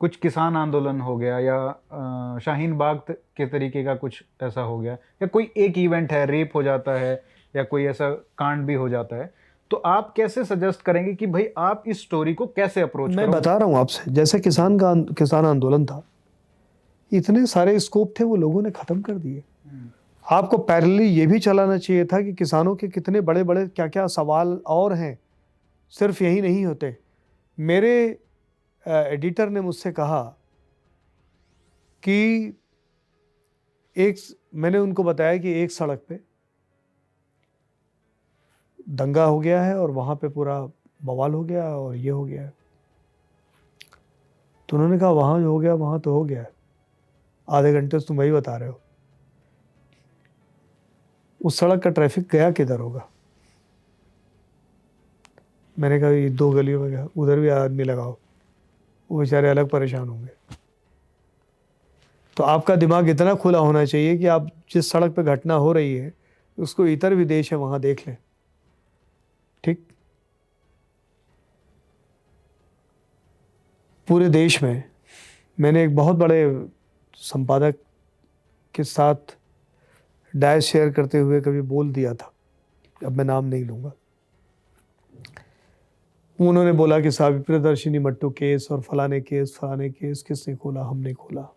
कुछ किसान आंदोलन हो गया या शाहीन बाग के तरीके का कुछ ऐसा हो गया, या कोई एक इवेंट है, रेप हो जाता है या कोई ऐसा कांड भी हो जाता है, तो आप कैसे सजेस्ट करेंगे कि भाई आप इस स्टोरी को कैसे अप्रोच मैं बता रहा हूँ आपसे, जैसे किसान आंदोलन था, इतने सारे स्कोप थे, वो लोगों ने खत्म कर दिए। आपको पैरेलली ये भी चलाना चाहिए था कि किसानों के कितने बड़े बड़े क्या क्या सवाल और हैं, सिर्फ यही नहीं होते। मेरे एडिटर ने मुझसे कहा कि मैंने उनको बताया कि एक सड़क पे दंगा हो गया है और वहाँ पे पूरा बवाल हो गया और ये हो गया है। तो उन्होंने कहा वहाँ जो हो गया वहाँ तो हो गया है, आधे घंटे से तुम वही बता रहे हो, उस सड़क का ट्रैफिक गया किधर होगा? मैंने कहा ये 2 गलियों में गया, उधर भी आदमी लगाओ, वो बेचारे अलग परेशान होंगे। तो आपका दिमाग इतना खुला होना चाहिए कि आप जिस सड़क पे घटना हो रही है उसको इतर भी देश है वहाँ देख लें। ठीक, पूरे देश में मैंने एक बहुत बड़े संपादक के साथ डायस शेयर करते हुए कभी बोल दिया था, अब मैं नाम नहीं लूँगा। उन्होंने बोला कि साहब प्रियदर्शिनी मट्टू केस और फलाने केस किसने खोला? हमने खोला।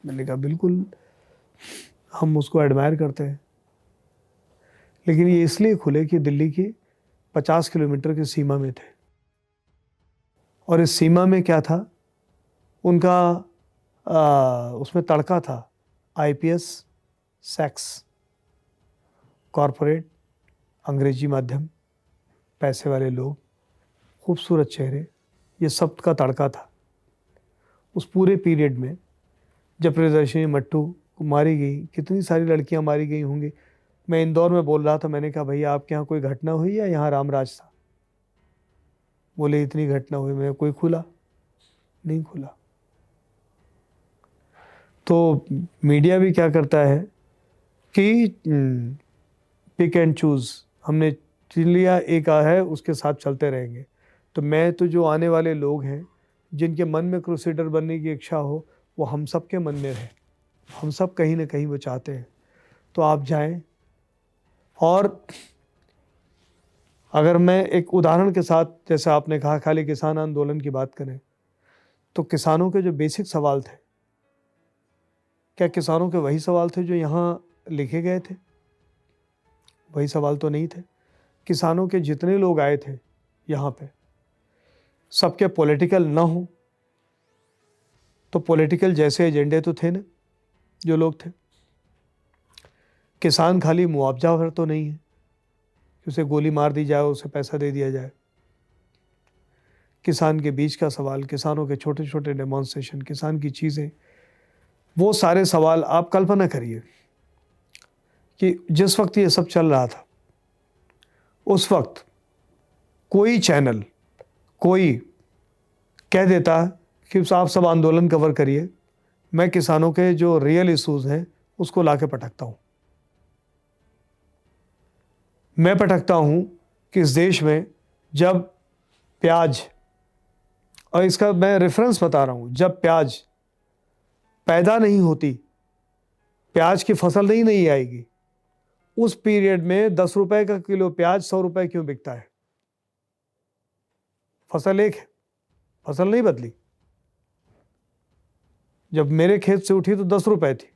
मैंने कहा बिल्कुल, हम उसको एडमायर करते हैं, लेकिन ये इसलिए खुले कि दिल्ली की 50 किलोमीटर की सीमा में थे, और इस सीमा में क्या था उनका, उसमें तड़का था IPS, सेक्स, कॉरपोरेट, अंग्रेजी माध्यम, पैसे वाले लोग, खूबसूरत चेहरे, ये सब का तड़का था। उस पूरे पीरियड में जब प्रियदर्शिनी मट्टू को मारी गई, कितनी सारी लड़कियां मारी गई होंगी। मैं इंदौर में बोल रहा था, मैंने कहा भैया आपके यहाँ कोई घटना हुई या यहाँ रामराज था? बोले इतनी घटना हुई। मैं कोई खुला नहीं खुला। तो मीडिया भी क्या करता है कि पिक एंड चूज, हमने चुन लिया, एक है उसके साथ चलते रहेंगे। तो मैं तो जो आने वाले लोग हैं जिनके मन में क्रूसेडर बनने की इच्छा हो, वो हम सब के मन में रहे, हम सब कहीं ना कहीं वो चाहते हैं। तो आप जाएं, और अगर मैं एक उदाहरण के साथ, जैसे आपने कहा खाली किसान आंदोलन की बात करें, तो किसानों के जो बेसिक सवाल थे, क्या किसानों के वही सवाल थे जो यहाँ लिखे गए थे? वही सवाल तो नहीं थे। किसानों के जितने लोग आए थे यहाँ पे, सबके पॉलिटिकल ना हो तो पॉलिटिकल जैसे एजेंडे तो थे ना जो लोग थे। किसान खाली मुआवजा भर तो नहीं है कि उसे गोली मार दी जाए, उसे पैसा दे दिया जाए। किसान के बीच का सवाल, किसानों के छोटे छोटे डेमोन्स्ट्रेशन, किसान की चीज़ें, वो सारे सवाल आप कल्पना करिए कि जिस वक्त ये सब चल रहा था, उस वक्त कोई चैनल, कोई कह देता कि आप सब आंदोलन कवर करिए, मैं किसानों के जो रियल इश्यूज हैं उसको लाके पटकता हूँ। मैं पटकता हूँ कि इस देश में जब प्याज, और इसका मैं रेफरेंस बता रहा हूँ, जब प्याज पैदा नहीं होती, प्याज की फसल नहीं आएगी, उस पीरियड में 10 रुपए का किलो प्याज 100 रुपए क्यों बिकता है? फसल एक है, फसल नहीं बदली। जब मेरे खेत से उठी तो 10 रुपए थी,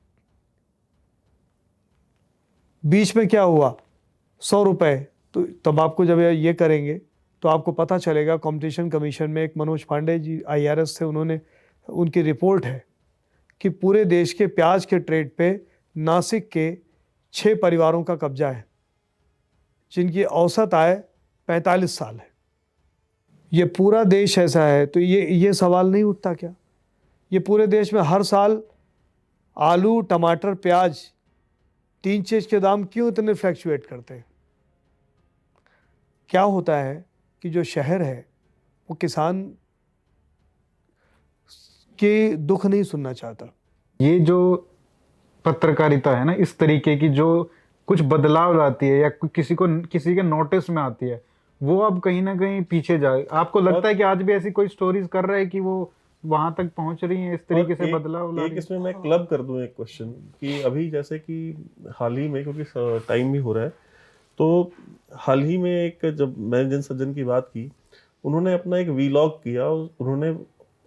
बीच में क्या हुआ 100 रुपए। तो तब आपको जब ये करेंगे तो आपको पता चलेगा, कंपटीशन कमीशन में एक मनोज पांडे जी IRS थे, उन्होंने, उनकी रिपोर्ट है कि पूरे देश के प्याज के ट्रेड पे नासिक के 6 परिवारों का कब्जा है, जिनकी औसत आय 45 साल है। ये पूरा देश ऐसा है, तो ये सवाल नहीं उठता क्या? ये पूरे देश में हर साल आलू, टमाटर, प्याज, 3 चीज के दाम क्यों इतने फ्लैक्चुएट करते हैं? क्या होता है कि जो शहर है वो किसान के दुख नहीं सुनना चाहता। ये जो पत्रकारिता है ना, इस तरीके की जो कुछ बदलाव लाती है या किसी के नोटिस में आती है, वो अब कहीं ना कहीं पीछे जाए। आपको लगता है कि आज भी ऐसी कोई स्टोरीज कर रहा है कि वो वहां तक पहुंच रही हैं, इस तरीके से बदलाव ला रही हैं? इसमें मैं क्लब कर दूं एक क्वेश्चन कि अभी जैसे कि हाल ही में, क्योंकि टाइम भी हो रहा है, तो हाल ही में एक, जब मैंने जिन सज्जन की बात की, उन्होंने अपना एक वीलॉग किया। उन्होंने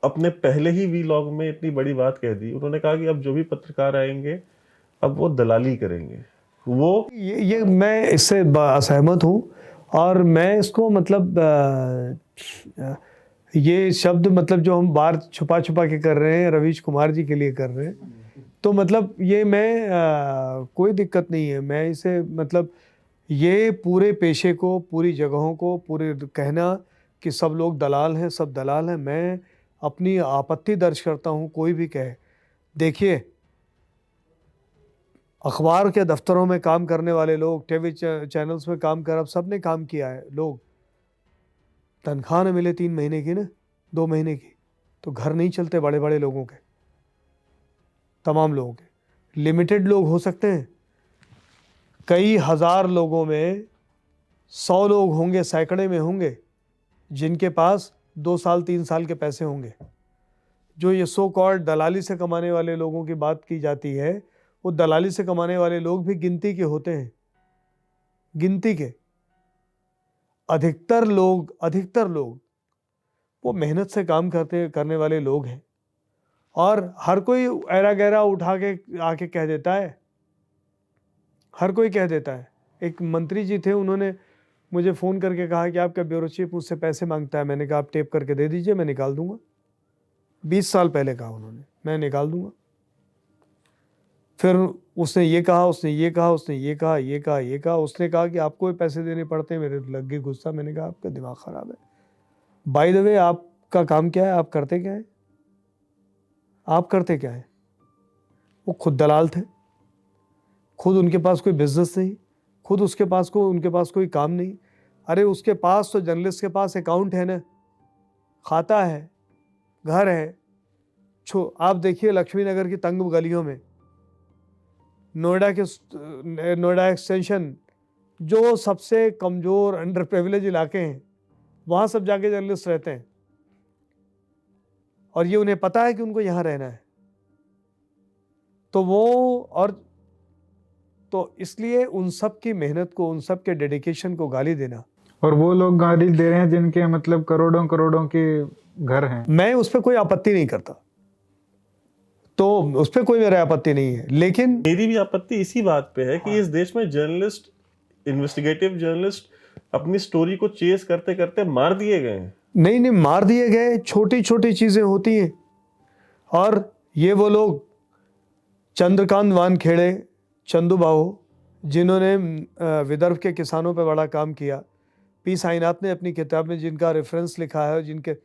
अपने पहले ही वीलॉग में इतनी बड़ी बात कह दी। उन्होंने कहा कि अब जो भी पत्रकार आएंगे अब वो दलाली करेंगे। वो ये मैं इससे असहमत हूँ, और मैं इसको मतलब ये शब्द मतलब जो हम बाहर छुपा छुपा के कर रहे हैं, रवीश कुमार जी के लिए कर रहे हैं, तो मतलब ये मैं कोई दिक्कत नहीं है। मैं इसे मतलब ये पूरे पेशे को, पूरी जगहों को, पूरे कहना कि सब लोग दलाल हैं, सब दलाल हैं, मैं अपनी आपत्ति दर्ज करता हूँ। कोई भी कहे, देखिए अखबार के दफ्तरों में काम करने वाले लोग, टीवी चैनल्स में काम कर, अब सब ने काम किया है, लोग तनख्वाह न मिले 3 महीने की ना 2 महीने की, तो घर नहीं चलते बड़े बड़े लोगों के, तमाम लोगों के। लिमिटेड लोग हो सकते हैं, कई हजार लोगों में 100 लोग होंगे, सैकड़े में होंगे, जिनके पास 2 साल 3 साल के पैसे होंगे। जो ये सो कॉल्ड दलाली से कमाने वाले लोगों की बात की जाती है, वो दलाली से कमाने वाले लोग भी गिनती के होते हैं, गिनती के। अधिकतर लोग वो मेहनत से काम करने वाले लोग हैं। और हर कोई ऐरा गैरा उठा के आके कह देता है, हर कोई कह देता है। एक मंत्री जी थे, उन्होंने मुझे फ़ोन करके कहा कि आपका ब्यूरो चीफ मुझसे पैसे मांगता है। मैंने कहा आप टेप करके दे दीजिए, मैं निकाल दूंगा। 20 साल पहले कहा उन्होंने, मैं निकाल दूंगा। फिर उसने ये कहा, उसने ये कहा, उसने ये कहा, ये कहा, ये कहा। उसने कहा कि आपको भी पैसे देने पड़ते हैं। मेरे लग गई गुस्सा। मैंने कहा आपका दिमाग ख़राब है। बाय द वे, आपका काम क्या है? आप करते क्या है? आप करते क्या है? वो खुद दलाल थे, खुद उनके पास कोई बिजनेस नहीं, खुद उनके पास कोई काम नहीं। अरे उसके पास तो जर्नलिस्ट के पास अकाउंट है ना, खाता है, घर है। आप देखिए लक्ष्मी नगर की तंग गलियों में, नोएडा एक्सटेंशन, जो सबसे कमज़ोर अंडर प्रिविलेज इलाके हैं, वहाँ सब जाके जर्नलिस्ट रहते हैं, और ये उन्हें पता है कि उनको यहाँ रहना है। तो इसलिए उन सब की मेहनत को, उन सब के डेडिकेशन को गाली देना, और वो लोग गाली दे रहे हैं जिनके मतलब करोड़ों करोड़ों के घर हैं। मैं उस पर कोई आपत्ति नहीं करता, तो उस पर कोई मेरा आपत्ति नहीं है। लेकिन मेरी भी आपत्ति इसी बात पे है कि इस देश में जर्नलिस्ट, इन्वेस्टिगेटिव जर्नलिस्ट अपनी स्टोरी को चेस करते करते मार दिए गए हैं। नहीं, मार दिए गए। छोटी छोटी चीज़ें होती हैं, और ये वो लोग चंद्रकांत वानखेड़े, चंदू बाबू, जिन्होंने विदर्भ के किसानों पे बड़ा काम किया, पी साईनाथ ने अपनी किताब में जिनका रेफरेंस लिखा है, जिनके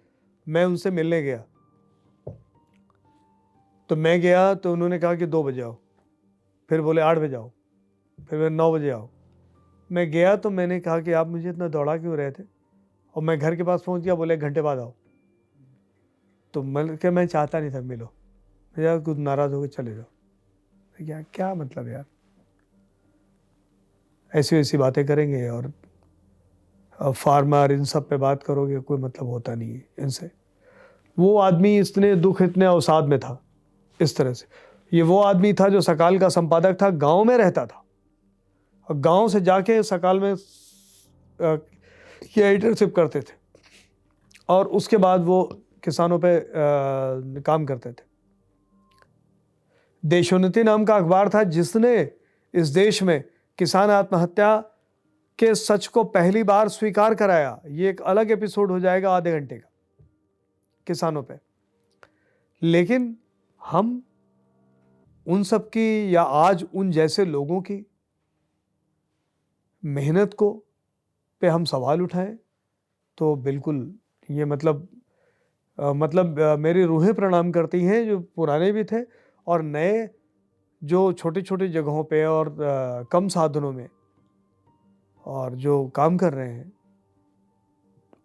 मैं उनसे मिलने गया, तो मैं गया तो उन्होंने कहा कि 2 बजे आओ, फिर बोले 8 बजे आओ, फिर मैं 9 बजे आओ। मैं गया तो मैंने कहा कि आप मुझे इतना दौड़ा क्यों रहे थे, और मैं घर के पास पहुंच गया, बोले 1 घंटे बाद आओ। तो मैं चाहता नहीं था मिलो, या कुछ नाराज़ हो के चले जाओ। क्या क्या मतलब यार, ऐसी वैसी बातें करेंगे और फार्मर इन सब पे बात करोगे, कोई मतलब होता नहीं है इनसे। वो आदमी इतने दुख इतने अवसाद में था इस तरह से। ये वो आदमी था जो सकाल का संपादक था, गांव में रहता था और गांव से जाके सकाल में ये एडिटरशिप करते थे और उसके बाद वो किसानों पे काम करते थे। देशोन्नति नाम का अखबार था जिसने इस देश में किसान आत्महत्या के सच को पहली बार स्वीकार कराया। ये एक अलग एपिसोड हो जाएगा आधे घंटे का किसानों पे। लेकिन हम उन सब की या आज उन जैसे लोगों की मेहनत को पे हम सवाल उठाएं तो बिल्कुल ये मतलब मेरी रूहें प्रणाम करती हैं, जो पुराने भी थे और नए जो छोटी छोटी जगहों पे और कम साधनों में और जो काम कर रहे हैं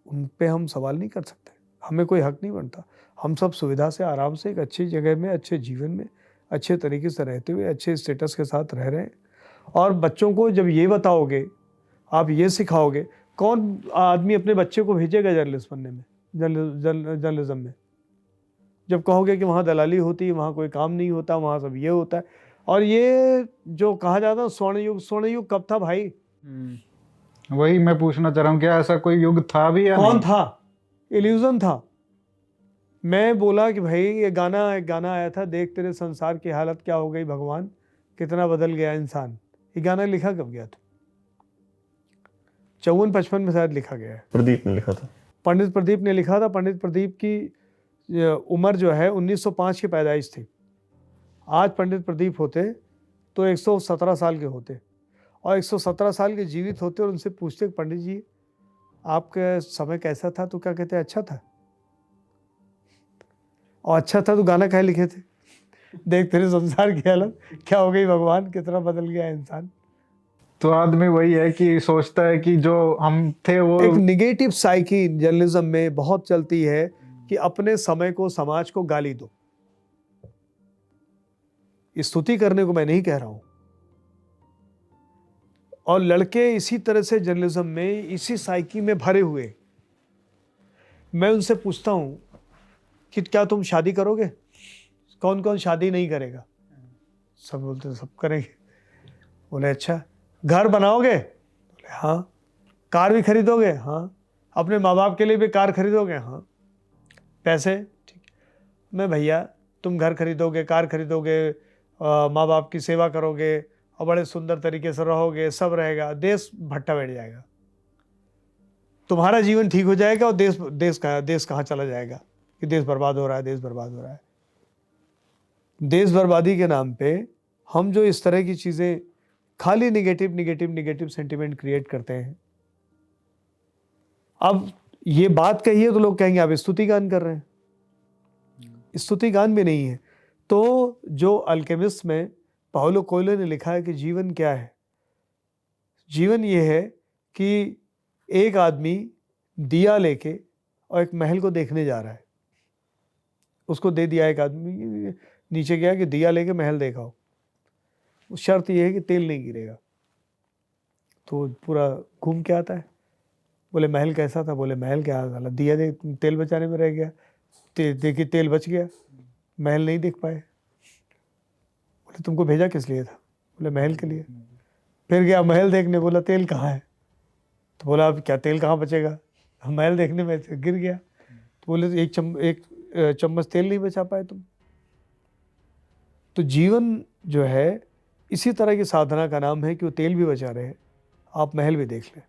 उन पे हम सवाल नहीं कर सकते। हमें कोई हक नहीं बनता। हम सब सुविधा से आराम से एक अच्छी जगह में अच्छे जीवन में अच्छे तरीके से रहते हुए अच्छे स्टेटस के साथ रह रहे हैं। और बच्चों को जब ये बताओगे, आप ये सिखाओगे, कौन आदमी अपने बच्चे को भेजेगा जर्नलिस्ट बनने में, जर्नलिज्म में? जब कहोगे कि वहाँ दलाली होती है, वहाँ कोई काम नहीं होता, वहाँ सब ये होता है। और ये जो कहा जाता है स्वर्ण युग कब था भाई? वही मैं पूछना चाह रहा हूँ, क्या ऐसा कोई युग था भी या कौन नहीं? था? इल्यूजन था। मैं बोला कि भाई ये एक गाना आया था, देख तेरे संसार की हालत क्या हो गई भगवान, कितना बदल गया इंसान। ये गाना लिखा कब गया था? 54-55 में शायद लिखा गया है। प्रदीप ने लिखा था। पंडित प्रदीप ने लिखा था। पंडित प्रदीप की उम्र जो है 1905 की पैदाइश थी। आज पंडित प्रदीप होते तो 117 साल के होते और 117 साल के जीवित होते और उनसे पूछते पंडित जी आपका समय कैसा था, तो क्या कहते अच्छा था। और अच्छा था तो गाना कहे लिखे थे, देख तेरे संसार की हालत क्या हो गई भगवान, कितना बदल गया इंसान। तो आदमी वही है कि सोचता है कि जो हम थे वो एक निगेटिव साइकी जर्नलिज्म में बहुत चलती है कि अपने समय को समाज को गाली दो। स्तुति करने को मैं नहीं कह रहा हूं। और लड़के इसी तरह से जर्नलिज्म में इसी साइकी में भरे हुए। मैं उनसे पूछता हूं कि क्या तुम शादी करोगे? कौन कौन शादी नहीं करेगा? सब बोलते सब करेंगे। बोले अच्छा, घर बनाओगे? बोले हाँ। कार भी खरीदोगे? हाँ। अपने माँ बाप के लिए भी कार खरीदोगे? हाँ। पैसे? ठीक। मैं भैया तुम घर खरीदोगे, कार खरीदोगे, माँ बाप की सेवा करोगे और बड़े सुंदर तरीके से रहोगे, सब रहेगा, देश भट्टा बैठ जाएगा। तुम्हारा जीवन ठीक हो जाएगा और देश कहाँ चला जाएगा कि देश बर्बाद हो रहा है, देश बर्बाद हो रहा है। देश बर्बादी के नाम पे हम जो इस तरह की चीज़ें खाली निगेटिव सेंटिमेंट क्रिएट करते हैं। अब ये बात कही है तो लोग कहेंगे आप स्तुति गान कर रहे हैं। स्तुति गान भी नहीं है। तो जो अल्केमिस्ट में पाउलो कोएल्हो ने लिखा है कि जीवन क्या है, जीवन ये है कि एक आदमी दिया लेके और एक महल को देखने जा रहा है। उसको दे दिया एक आदमी, नीचे गया कि दिया लेके महल देखाओ, शर्त यह है कि तेल नहीं गिरेगा। तो पूरा घूम के आता है। बोले महल कैसा था? बोले महल क्या हालत, दिया दे तेल बचाने में रह गया, देखिए तेल बच गया, महल नहीं देख पाए। बोले तुमको भेजा किस लिए था? बोले महल के लिए। फिर गया महल देखने, बोला तेल कहाँ है? तो बोला अब क्या तेल कहाँ बचेगा, महल देखने में गिर गया। तो बोले एक चम्मच तेल नहीं बचा पाए तुम। तो जीवन जो है इसी तरह की साधना का नाम है कि वो तेल भी बचा रहे, आप महल भी देख लें।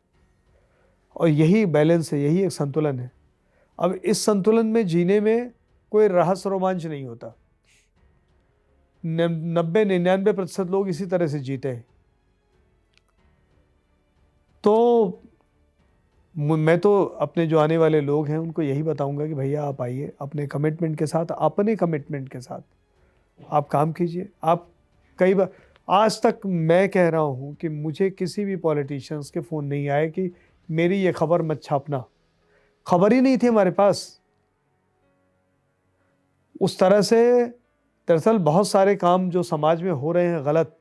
और यही बैलेंस है, यही एक संतुलन है। अब इस संतुलन में जीने में कोई रहस्य रोमांच नहीं होता। 90-99% लोग इसी तरह से जीते हैं। तो मैं तो अपने जो आने वाले लोग हैं उनको यही बताऊंगा कि भैया आप आइए, अपने कमिटमेंट के साथ आप काम कीजिए। आप कई बार आज तक मैं कह रहा हूं कि मुझे किसी भी पॉलिटिशियंस के फ़ोन नहीं आए कि मेरी ये खबर मत छापना। खबर ही नहीं थी हमारे पास। उस तरह से दरअसल बहुत सारे काम जो समाज में हो रहे हैं गलत,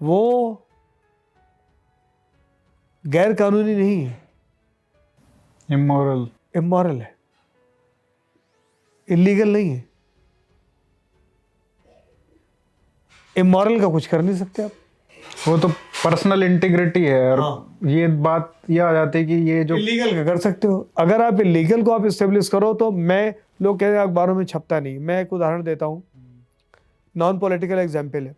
वो गैर कानूनी नहीं है, इमोरल। इमोरल है, इलीगल नहीं है। इमोरल का कुछ कर नहीं सकते आप। वो तो पर्सनल इंटीग्रिटी है। और हाँ। ये बात ये आ जाती है कि ये जो इलीगल का कर सकते हो। अगर आप इलीगल को आप इस्टेब्लिश करो तो मैं, लोग कहते हैं अखबारों में छपता नहीं, मैं एक उदाहरण देता हूँ, नॉन पॉलिटिकल एग्जाम्पल है।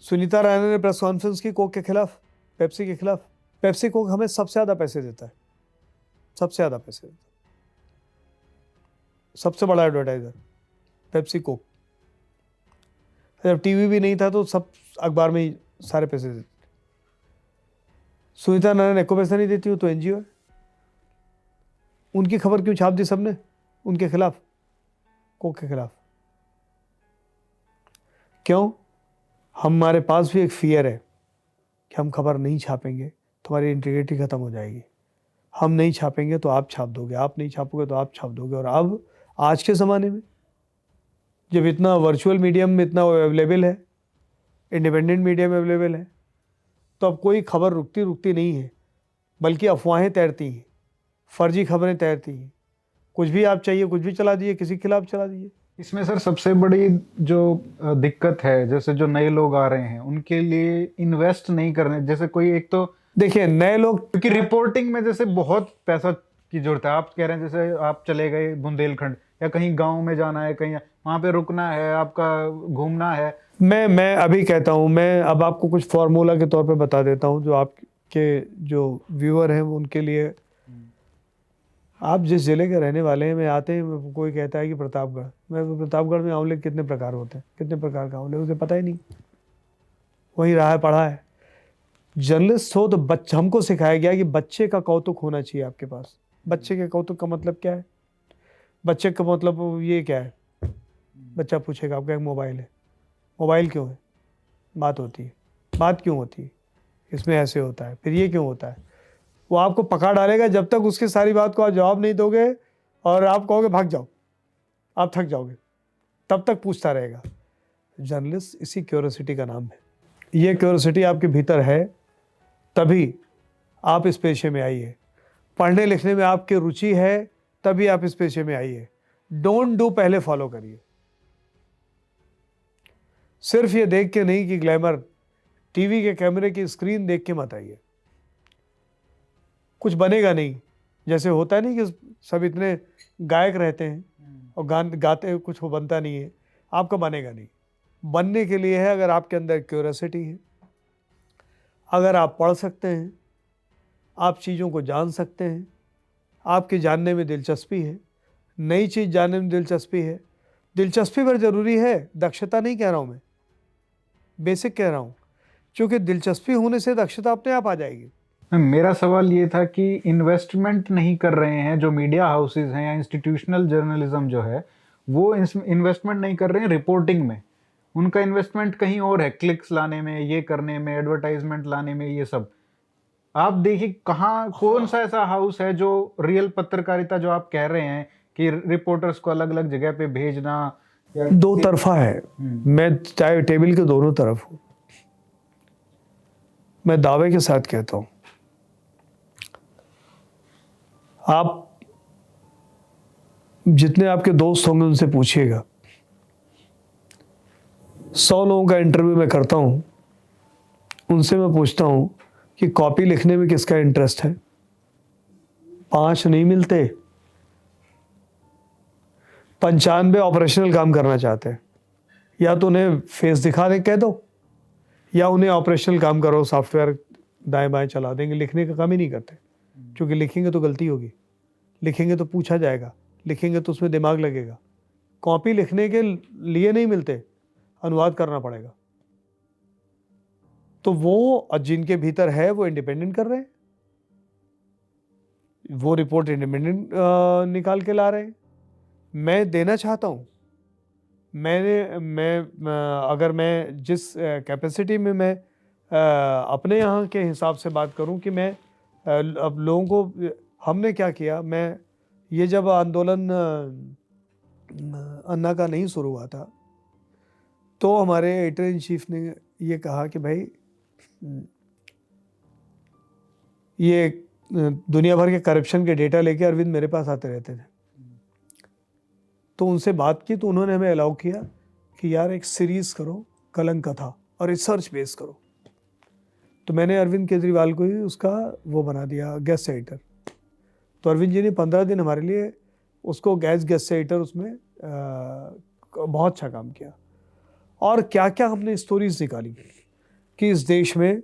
सुनीता राणा ने प्रेस कॉन्फ्रेंस की कोक के खिलाफ, पेप्सी के खिलाफ। पेप्सी कोक हमें सबसे ज़्यादा पैसे देता है, सबसे ज़्यादा पैसे देता है, सबसे बड़ा एडवर्टाइजर पेप्सी कोक। जब टीवी भी नहीं था तो सब अखबार में ही सारे पैसे देते। सुनीता नारायण एको पैसा नहीं देती, हो तो एनजीओ है। उनकी खबर क्यों छाप दी सबने उनके खिलाफ, कोक के खिलाफ? क्यों? हमारे पास भी एक फियर है कि हम खबर नहीं छापेंगे तो हमारी इंटीग्रिटी खत्म हो जाएगी। हम नहीं छापेंगे तो आप छाप दोगे, आप नहीं छापोगे तो आप छाप दोगे। और अब आज के ज़माने में जब इतना वर्चुअल मीडियम में इतना अवेलेबल है, इंडिपेंडेंट मीडियम अवेलेबल है, तो अब कोई खबर रुकती नहीं है, बल्कि अफवाहें तैरती हैं, फर्जी खबरें तैरती हैं। कुछ भी आप चाहिए कुछ भी चला दिए, किसी के खिलाफ चला दिए। इसमें सर सबसे बड़ी जो दिक्कत है, जैसे जो नए लोग आ रहे हैं उनके लिए इन्वेस्ट नहीं करने, जैसे कोई एक तो देखिए नए लोग, क्योंकि रिपोर्टिंग में जैसे बहुत पैसा की जरूरत है। आप कह रहे हैं जैसे आप चले गए बुंदेलखंड या कहीं गांव में जाना है, कहीं वहां पे रुकना है, आपका घूमना है। मैं अभी कहता हूँ, मैं अब आपको कुछ फार्मूला के तौर पे बता देता हूँ जो आपके जो व्यूअर हैं उनके लिए। आप जिस ज़िले के रहने वाले हैं, मैं आते हैं, कोई कहता है कि प्रतापगढ़, मैं प्रतापगढ़ में आंवले कितने प्रकार होते हैं, कितने प्रकार का आंवले, उसे पता ही नहीं, वहीं रहा है पढ़ा है। जर्नलिस्ट हो तो बच्चे, हमको सिखाया गया कि बच्चे का कौतुक होना चाहिए आपके पास। बच्चे के कौतुक का मतलब क्या है? बच्चे का मतलब ये क्या है? बच्चा पूछेगा आपका एक मोबाइल है, मोबाइल क्यों है? बात होती है, बात क्यों होती है? इसमें ऐसे होता है, फिर ये क्यों होता है? वो आपको पकड़ डालेगा जब तक उसकी सारी बात को आप जवाब नहीं दोगे और आप कहोगे भाग जाओ, आप थक जाओगे, तब तक पूछता रहेगा। जर्नलिस्ट इसी क्यूरियोसिटी का नाम है। ये क्यूरियोसिटी आपके भीतर है तभी आप इस पेशे में आइए। पढ़ने लिखने में आपकी रुचि है तभी आप इस पेशे में आइए। डोंट डू पहले फॉलो करिए। सिर्फ ये देख के नहीं कि ग्लैमर, टीवी के कैमरे की स्क्रीन देख के मत आइए, कुछ बनेगा नहीं। जैसे होता है नहीं कि सब इतने गायक रहते हैं और गाते कुछ वो बनता नहीं है, आपका बनेगा नहीं। बनने के लिए है, अगर आपके अंदर क्यूरियोसिटी है, अगर आप पढ़ सकते हैं, आप चीज़ों को जान सकते हैं, आपके जानने में दिलचस्पी है, नई चीज़ जानने में दिलचस्पी है। दिलचस्पी पर ज़रूरी है, दक्षता नहीं कह रहा हूँ मैं, बेसिक कह रहा हूँ, क्योंकि दिलचस्पी होने से दक्षता अपने आप आ जाएगी। मेरा सवाल ये था कि इन्वेस्टमेंट नहीं कर रहे हैं जो मीडिया हाउसेज हैं या इंस्टीट्यूशनल जर्नलिज्म जो है, वो इन्वेस्टमेंट नहीं कर रहे हैं रिपोर्टिंग में। उनका इन्वेस्टमेंट कहीं और है, क्लिक्स लाने में, ये करने में, एडवर्टाइजमेंट लाने में, ये सब। आप देखिए कहाँ, कौन सा ऐसा हाउस है जो रियल पत्रकारिता जो आप कह रहे हैं कि रिपोर्टर्स को अलग अलग जगह पे भेजना या दो तरफा है। मैं चाहे टेबल के दोनों तरफ हूँ। मैं दावे के साथ कहता हूँ, आप जितने आपके दोस्त होंगे उनसे पूछिएगा। 100 लोगों का इंटरव्यू मैं करता हूँ, उनसे मैं पूछता हूँ कि कॉपी लिखने में किसका इंटरेस्ट है। 5 नहीं मिलते, 95 ऑपरेशनल काम करना चाहते हैं। या तो उन्हें फेस दिखा दे कह दो, या उन्हें ऑपरेशनल काम करो, सॉफ्टवेयर दाएं बाएं चला देंगे। लिखने का काम ही नहीं करते, क्योंकि लिखेंगे तो गलती होगी, लिखेंगे तो पूछा जाएगा, लिखेंगे तो उसमें दिमाग लगेगा। कॉपी लिखने के लिए नहीं मिलते, अनुवाद करना पड़ेगा। तो वो जिनके भीतर है वो इंडिपेंडेंट कर रहे हैं, वो रिपोर्ट इंडिपेंडेंट निकाल के ला रहे हैं। मैं देना चाहता हूँ, अगर मैं जिस कैपेसिटी में मैं अपने यहाँ के हिसाब से बात करूँ कि मैं अब लोगों को, हमने क्या किया, मैं ये जब आंदोलन अन्ना का नहीं शुरू हुआ था, तो हमारे एडिटर इन चीफ ने ये कहा कि भाई ये दुनिया भर के करप्शन के डेटा लेके अरविंद मेरे पास आते रहते थे। तो उनसे बात की तो उन्होंने हमें अलाउ किया कि यार एक सीरीज़ करो कलंक कथा और रिसर्च बेस करो। तो मैंने अरविंद केजरीवाल को ही उसका वो बना दिया गेस्ट एडिटर। तो अरविंद जी ने 15 दिन हमारे लिए उसको गेस्ट एडिटर उसमें बहुत अच्छा काम किया। और क्या क्या हमने स्टोरीज निकाली कि इस देश में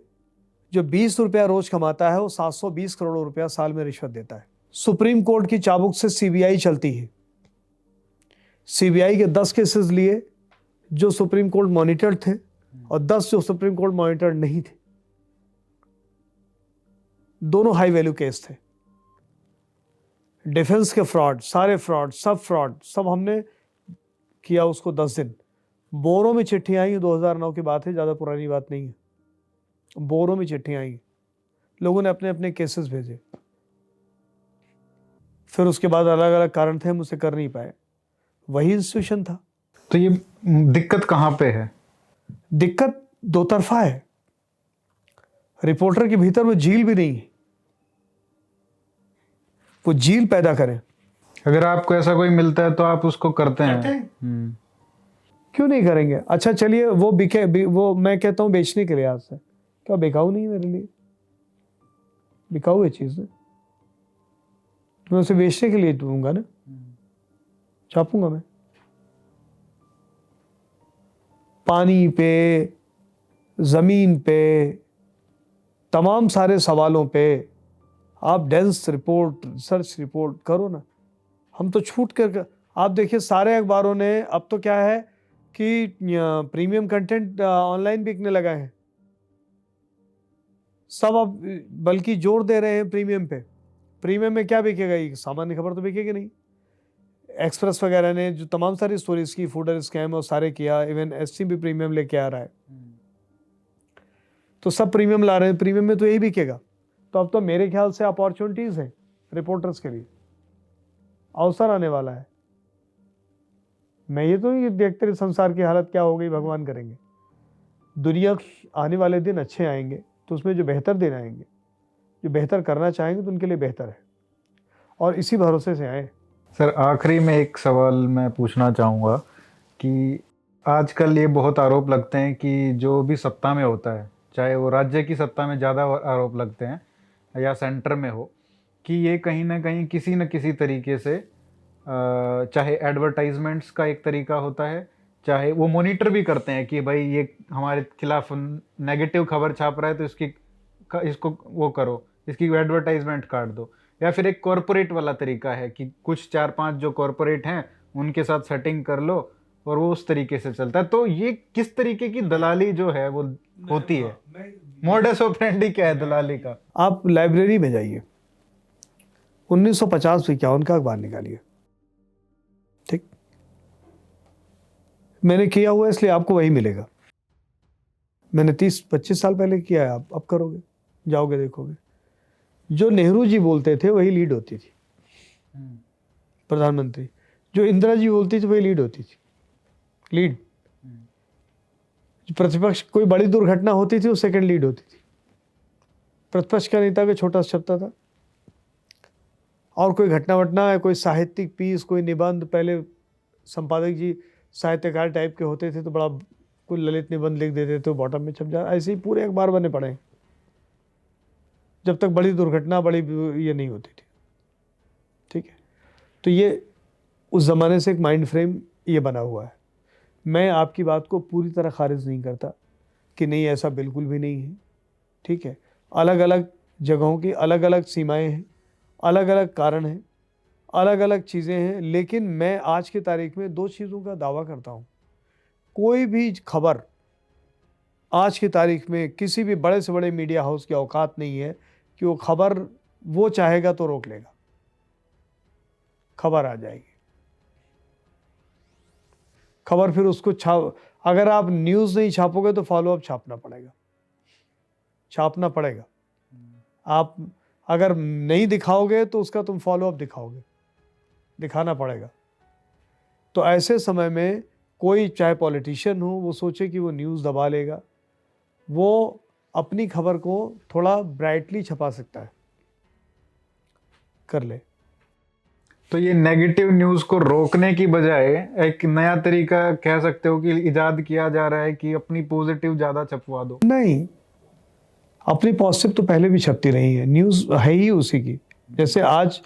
जो 20 रुपया रोज कमाता है वो 720 करोड़ रुपया साल में रिश्वत देता है। सुप्रीम कोर्ट की चाबुक से सीबीआई चलती है। सीबीआई के 10 केसेस लिए जो सुप्रीम कोर्ट मॉनिटर्ड थे और 10 जो सुप्रीम कोर्ट मॉनिटर्ड नहीं थे। दोनों हाई वैल्यू केस थे। डिफेंस के फ्रॉड, सारे फ्रॉड सब हमने किया उसको 10 दिन। बोरों में चिट्ठियां आई, 2009 की बात है, ज़्यादा पुरानी बात नहीं है। बोरों में चिट्ठियां आई, लोगों ने अपने अपने केसेस भेजे। फिर उसके बाद अलग अलग कारण थे, हम उसे कर नहीं पाए। वही इंस्टीट्यूशन था। तो ये दिक्कत कहाँ पे है? दिक्कत दो तरफा है। रिपोर्टर के भीतर वो झील भी नहीं है, वो झील पैदा करें। अगर आपको ऐसा कोई मिलता है तो आप उसको करते हैं। क्यों नहीं करेंगे? अच्छा चलिए, वो वो मैं कहता हूं बेचने के लिए आज से, क्या बिकाऊ नहीं है मेरे लिए? बिकाऊ है चीज ना, मैं उसे बेचने के लिए दूंगा ना, छापूंगा मैं। पानी पे, जमीन पे, तमाम सारे सवालों पे आप डेंस रिपोर्ट, रिसर्च रिपोर्ट करो ना। हम तो छूट कर, आप देखिए सारे अखबारों ने अब तो क्या है कि प्रीमियम कंटेंट ऑनलाइन बिकने लगा है। सब अब बल्कि जोर दे रहे हैं प्रीमियम पे। प्रीमियम में क्या बिकेगा? ये सामान्य खबर तो बिकेगी नहीं। एक्सप्रेस वगैरह ने जो तमाम सारी स्टोरीज की, फूडर स्कैम और सारे किया, इवन एसटी भी प्रीमियम लेके आ रहा है। तो सब प्रीमियम ला रहे हैं, प्रीमियम में तो यही बिकेगा। तो अब तो मेरे ख्याल से अपॉर्चुनिटीज हैं रिपोर्टर्स के लिए, अवसर आने वाला है। मैं ये तो नहीं देखते संसार की हालत क्या हो गई, भगवान करेंगे। दुनिया आने वाले दिन अच्छे आएंगे तो उसमें जो बेहतर दिन आएंगे, जो बेहतर करना चाहेंगे तो उनके लिए बेहतर है, और इसी भरोसे से आए। सर आखिरी में एक सवाल मैं पूछना चाहूँगा कि आजकल ये बहुत आरोप लगते हैं कि जो भी सत्ता में होता है, चाहे वो राज्य की सत्ता में ज़्यादा आरोप लगते हैं या सेंटर में हो, कि ये कहीं ना कहीं किसी न किसी तरीके से चाहे एडवर्टाइजमेंट्स का एक तरीका होता है, चाहे वो मॉनिटर भी करते हैं कि भाई ये हमारे खिलाफ नेगेटिव खबर छाप रहा है तो इसको वो करो, इसकी एडवर्टाइजमेंट काट दो, या फिर एक कॉरपोरेट वाला तरीका है कि कुछ 4-5 जो कॉरपोरेट हैं उनके साथ सेटिंग कर लो और वो उस तरीके से चलता है। तो ये किस तरीके की दलाली जो है वो होती है? मोडस ऑपरेंडी क्या है दलाली का? आप लाइब्रेरी में जाइए, 1950-51 का अखबार निकालिए, ठीक? मैंने किया हुआ इसलिए आपको वही मिलेगा। मैंने 30-25 साल पहले किया है, आप अब करोगे, जाओगे देखोगे। जो नेहरू जी बोलते थे वही लीड होती थी, प्रधानमंत्री। जो इंदिरा जी बोलती थी वही लीड होती थी, लीड। प्रतिपक्ष कोई बड़ी दुर्घटना होती थी वो सेकंड लीड होती थी। प्रतिपक्ष का नेता का छोटा छपता था, और कोई घटना वटना है, कोई साहित्यिक पीस, कोई निबंध, पहले संपादक जी साहित्यकार टाइप के होते थे तो बड़ा कोई ललित निबंध लिख देते थे, बॉटम में छप जा। ऐसे ही पूरे अखबार बने पड़े हैं जब तक बड़ी दुर्घटना, बड़ी ये नहीं होती थी, ठीक है? तो ये उस ज़माने से एक माइंड फ्रेम ये बना हुआ है। मैं आपकी बात को पूरी तरह खारिज नहीं करता कि नहीं, ऐसा बिल्कुल भी नहीं है, ठीक है? अलग अलग जगहों की अलग अलग सीमाएं हैं, अलग अलग कारण हैं, अलग अलग चीज़ें हैं। लेकिन मैं आज की तारीख में 2 चीज़ों का दावा करता हूँ। कोई भी खबर आज की तारीख में किसी भी बड़े से बड़े मीडिया हाउस की औकात नहीं है कि वो खबर वो चाहेगा तो रोक लेगा, खबर आ जाएगी। खबर फिर उसको अगर आप न्यूज़ नहीं छापोगे तो फॉलोअप छापना पड़ेगा। आप अगर नहीं दिखाओगे तो उसका तुम फॉलोअप दिखाना पड़ेगा। तो ऐसे समय में कोई चाहे पॉलिटिशियन हो वो सोचे कि वो न्यूज़ दबा लेगा, वो अपनी खबर को थोड़ा ब्राइटली छपा सकता है, कर ले। तो ये नेगेटिव न्यूज़ को रोकने की बजाय एक नया तरीका कह सकते हो कि इजाद किया जा रहा है कि अपनी पॉजिटिव ज़्यादा छपवा दो। नहीं, अपनी पॉजिटिव तो पहले भी छपती रही है, न्यूज़ है ही उसी की। जैसे आज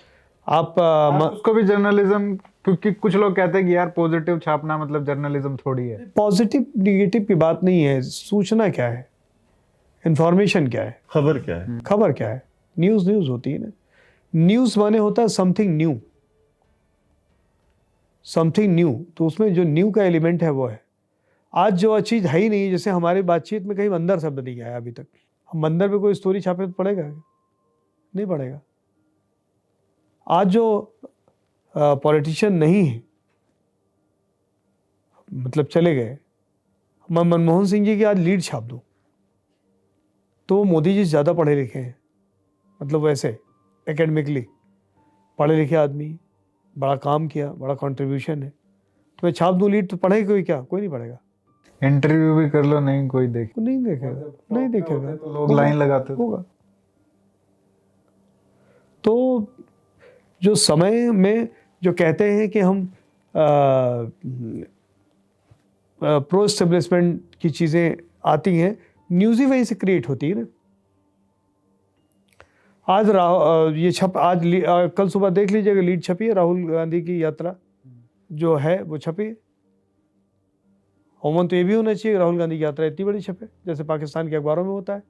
आप उसको भी जर्नलिज्म, क्योंकि कुछ लोग कहते हैं कि यार पॉजिटिव छापना मतलब जर्नलिज्म थोड़ी है। पॉजिटिव निगेटिव की बात नहीं है, सूचना क्या है, इंफॉर्मेशन क्या है, खबर क्या है? खबर क्या है। न्यूज़ न्यूज़ होती है ना, न्यूज़ माने होता है समथिंग न्यू, समथिंग न्यू, तो उसमें जो न्यू का एलिमेंट है वो है। आज जो चीज़ है ही नहीं, जैसे हमारी बातचीत में कहीं बंदर शब्द नहीं आया अभी तक, हम बंदर पे कोई स्टोरी छापे तो पड़ेगा? नहीं पड़ेगा। आज जो पॉलिटिशियन नहीं है, मतलब चले गए, मैं मनमोहन सिंह जी की आज लीड छाप दूँ तो वो मोदी जी से ज़्यादा पढ़े लिखे हैं, मतलब वैसे एकेडमिकली पढ़े लिखे आदमी, बड़ा काम किया, बड़ा कंट्रीब्यूशन है, तो मैं छाप दूँ लीड तो पढ़ेगा कोई? क्या, कोई नहीं पढ़ेगा। इंटरव्यू भी कर लो, नहीं कोई देख, नहीं देखेगा, नहीं देखेगा, तो लोग लाइन लगाते थे। होगा। तो जो समय में जो कहते हैं कि हम प्रो एस्टेब्लिशमेंट की चीज़ें आती हैं, न्यूज़ ही वहीं से क्रिएट होती है ना। आज ये छप आज कल सुबह देख लीजिएगा, लीड छपी है, राहुल गांधी की यात्रा जो है वो छपी है। होमन तो ये भी होना चाहिए, राहुल गांधी की यात्रा इतनी बड़ी छपे जैसे पाकिस्तान के अखबारों में होता है।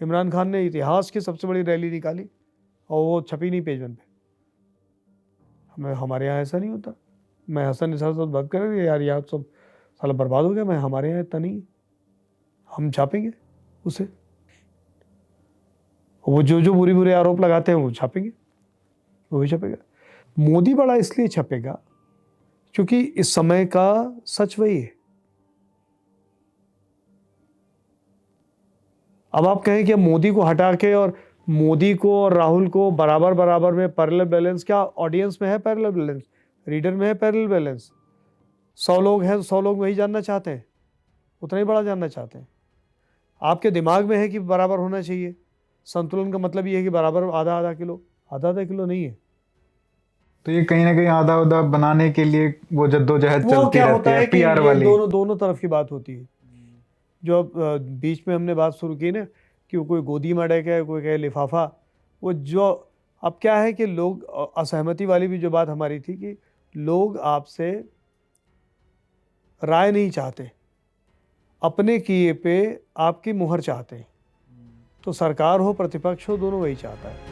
इमरान खान ने इतिहास की सबसे बड़ी रैली निकाली और वो छपी नहीं पेज वन पे। हमारे यहाँ ऐसा नहीं होता। मैं हसन निसार साथ बात कर रही थी, यार यहाँ सब साला बर्बाद हो गया, मैं हमारे यहाँ इतना नहीं, हम छापेंगे उसे। वो जो बुरी बुरे आरोप लगाते हैं वो छापेंगे, वो भी छपेगा। मोदी बड़ा इसलिए छपेगा क्योंकि इस समय का सच वही है। अब आप कहें कि मोदी को हटा के और मोदी को और राहुल को बराबर बराबर में पैरेलल बैलेंस, क्या ऑडियंस में है पैरेलल बैलेंस, रीडर में है पैरेलल बैलेंस? 100 लोग हैं तो 100 लोग वही जानना चाहते हैं, उतना ही बड़ा जानना चाहते हैं। आपके दिमाग में है कि बराबर होना चाहिए। संतुलन का मतलब ये है कि बराबर आधा आधा किलो, आधा आधा किलो नहीं है। तो ये कहीं ना कहीं आधा आधा बनाने के लिए वो जद्दोजहद वो चलती क्या रहती होता है, है कि पीआर ये वाली। दोनों तरफ की बात होती है। जो अब बीच में हमने बात शुरू की ना कि वो कोई गोदी में अटैक है, कोई कहे लिफाफा, वो जो अब क्या है कि लोग असहमति वाली भी जो बात हमारी थी कि लोग आपसे राय नहीं चाहते, अपने किए पे आपकी मुहर चाहते हैं। तो सरकार हो प्रतिपक्ष हो, दोनों वही चाहता है।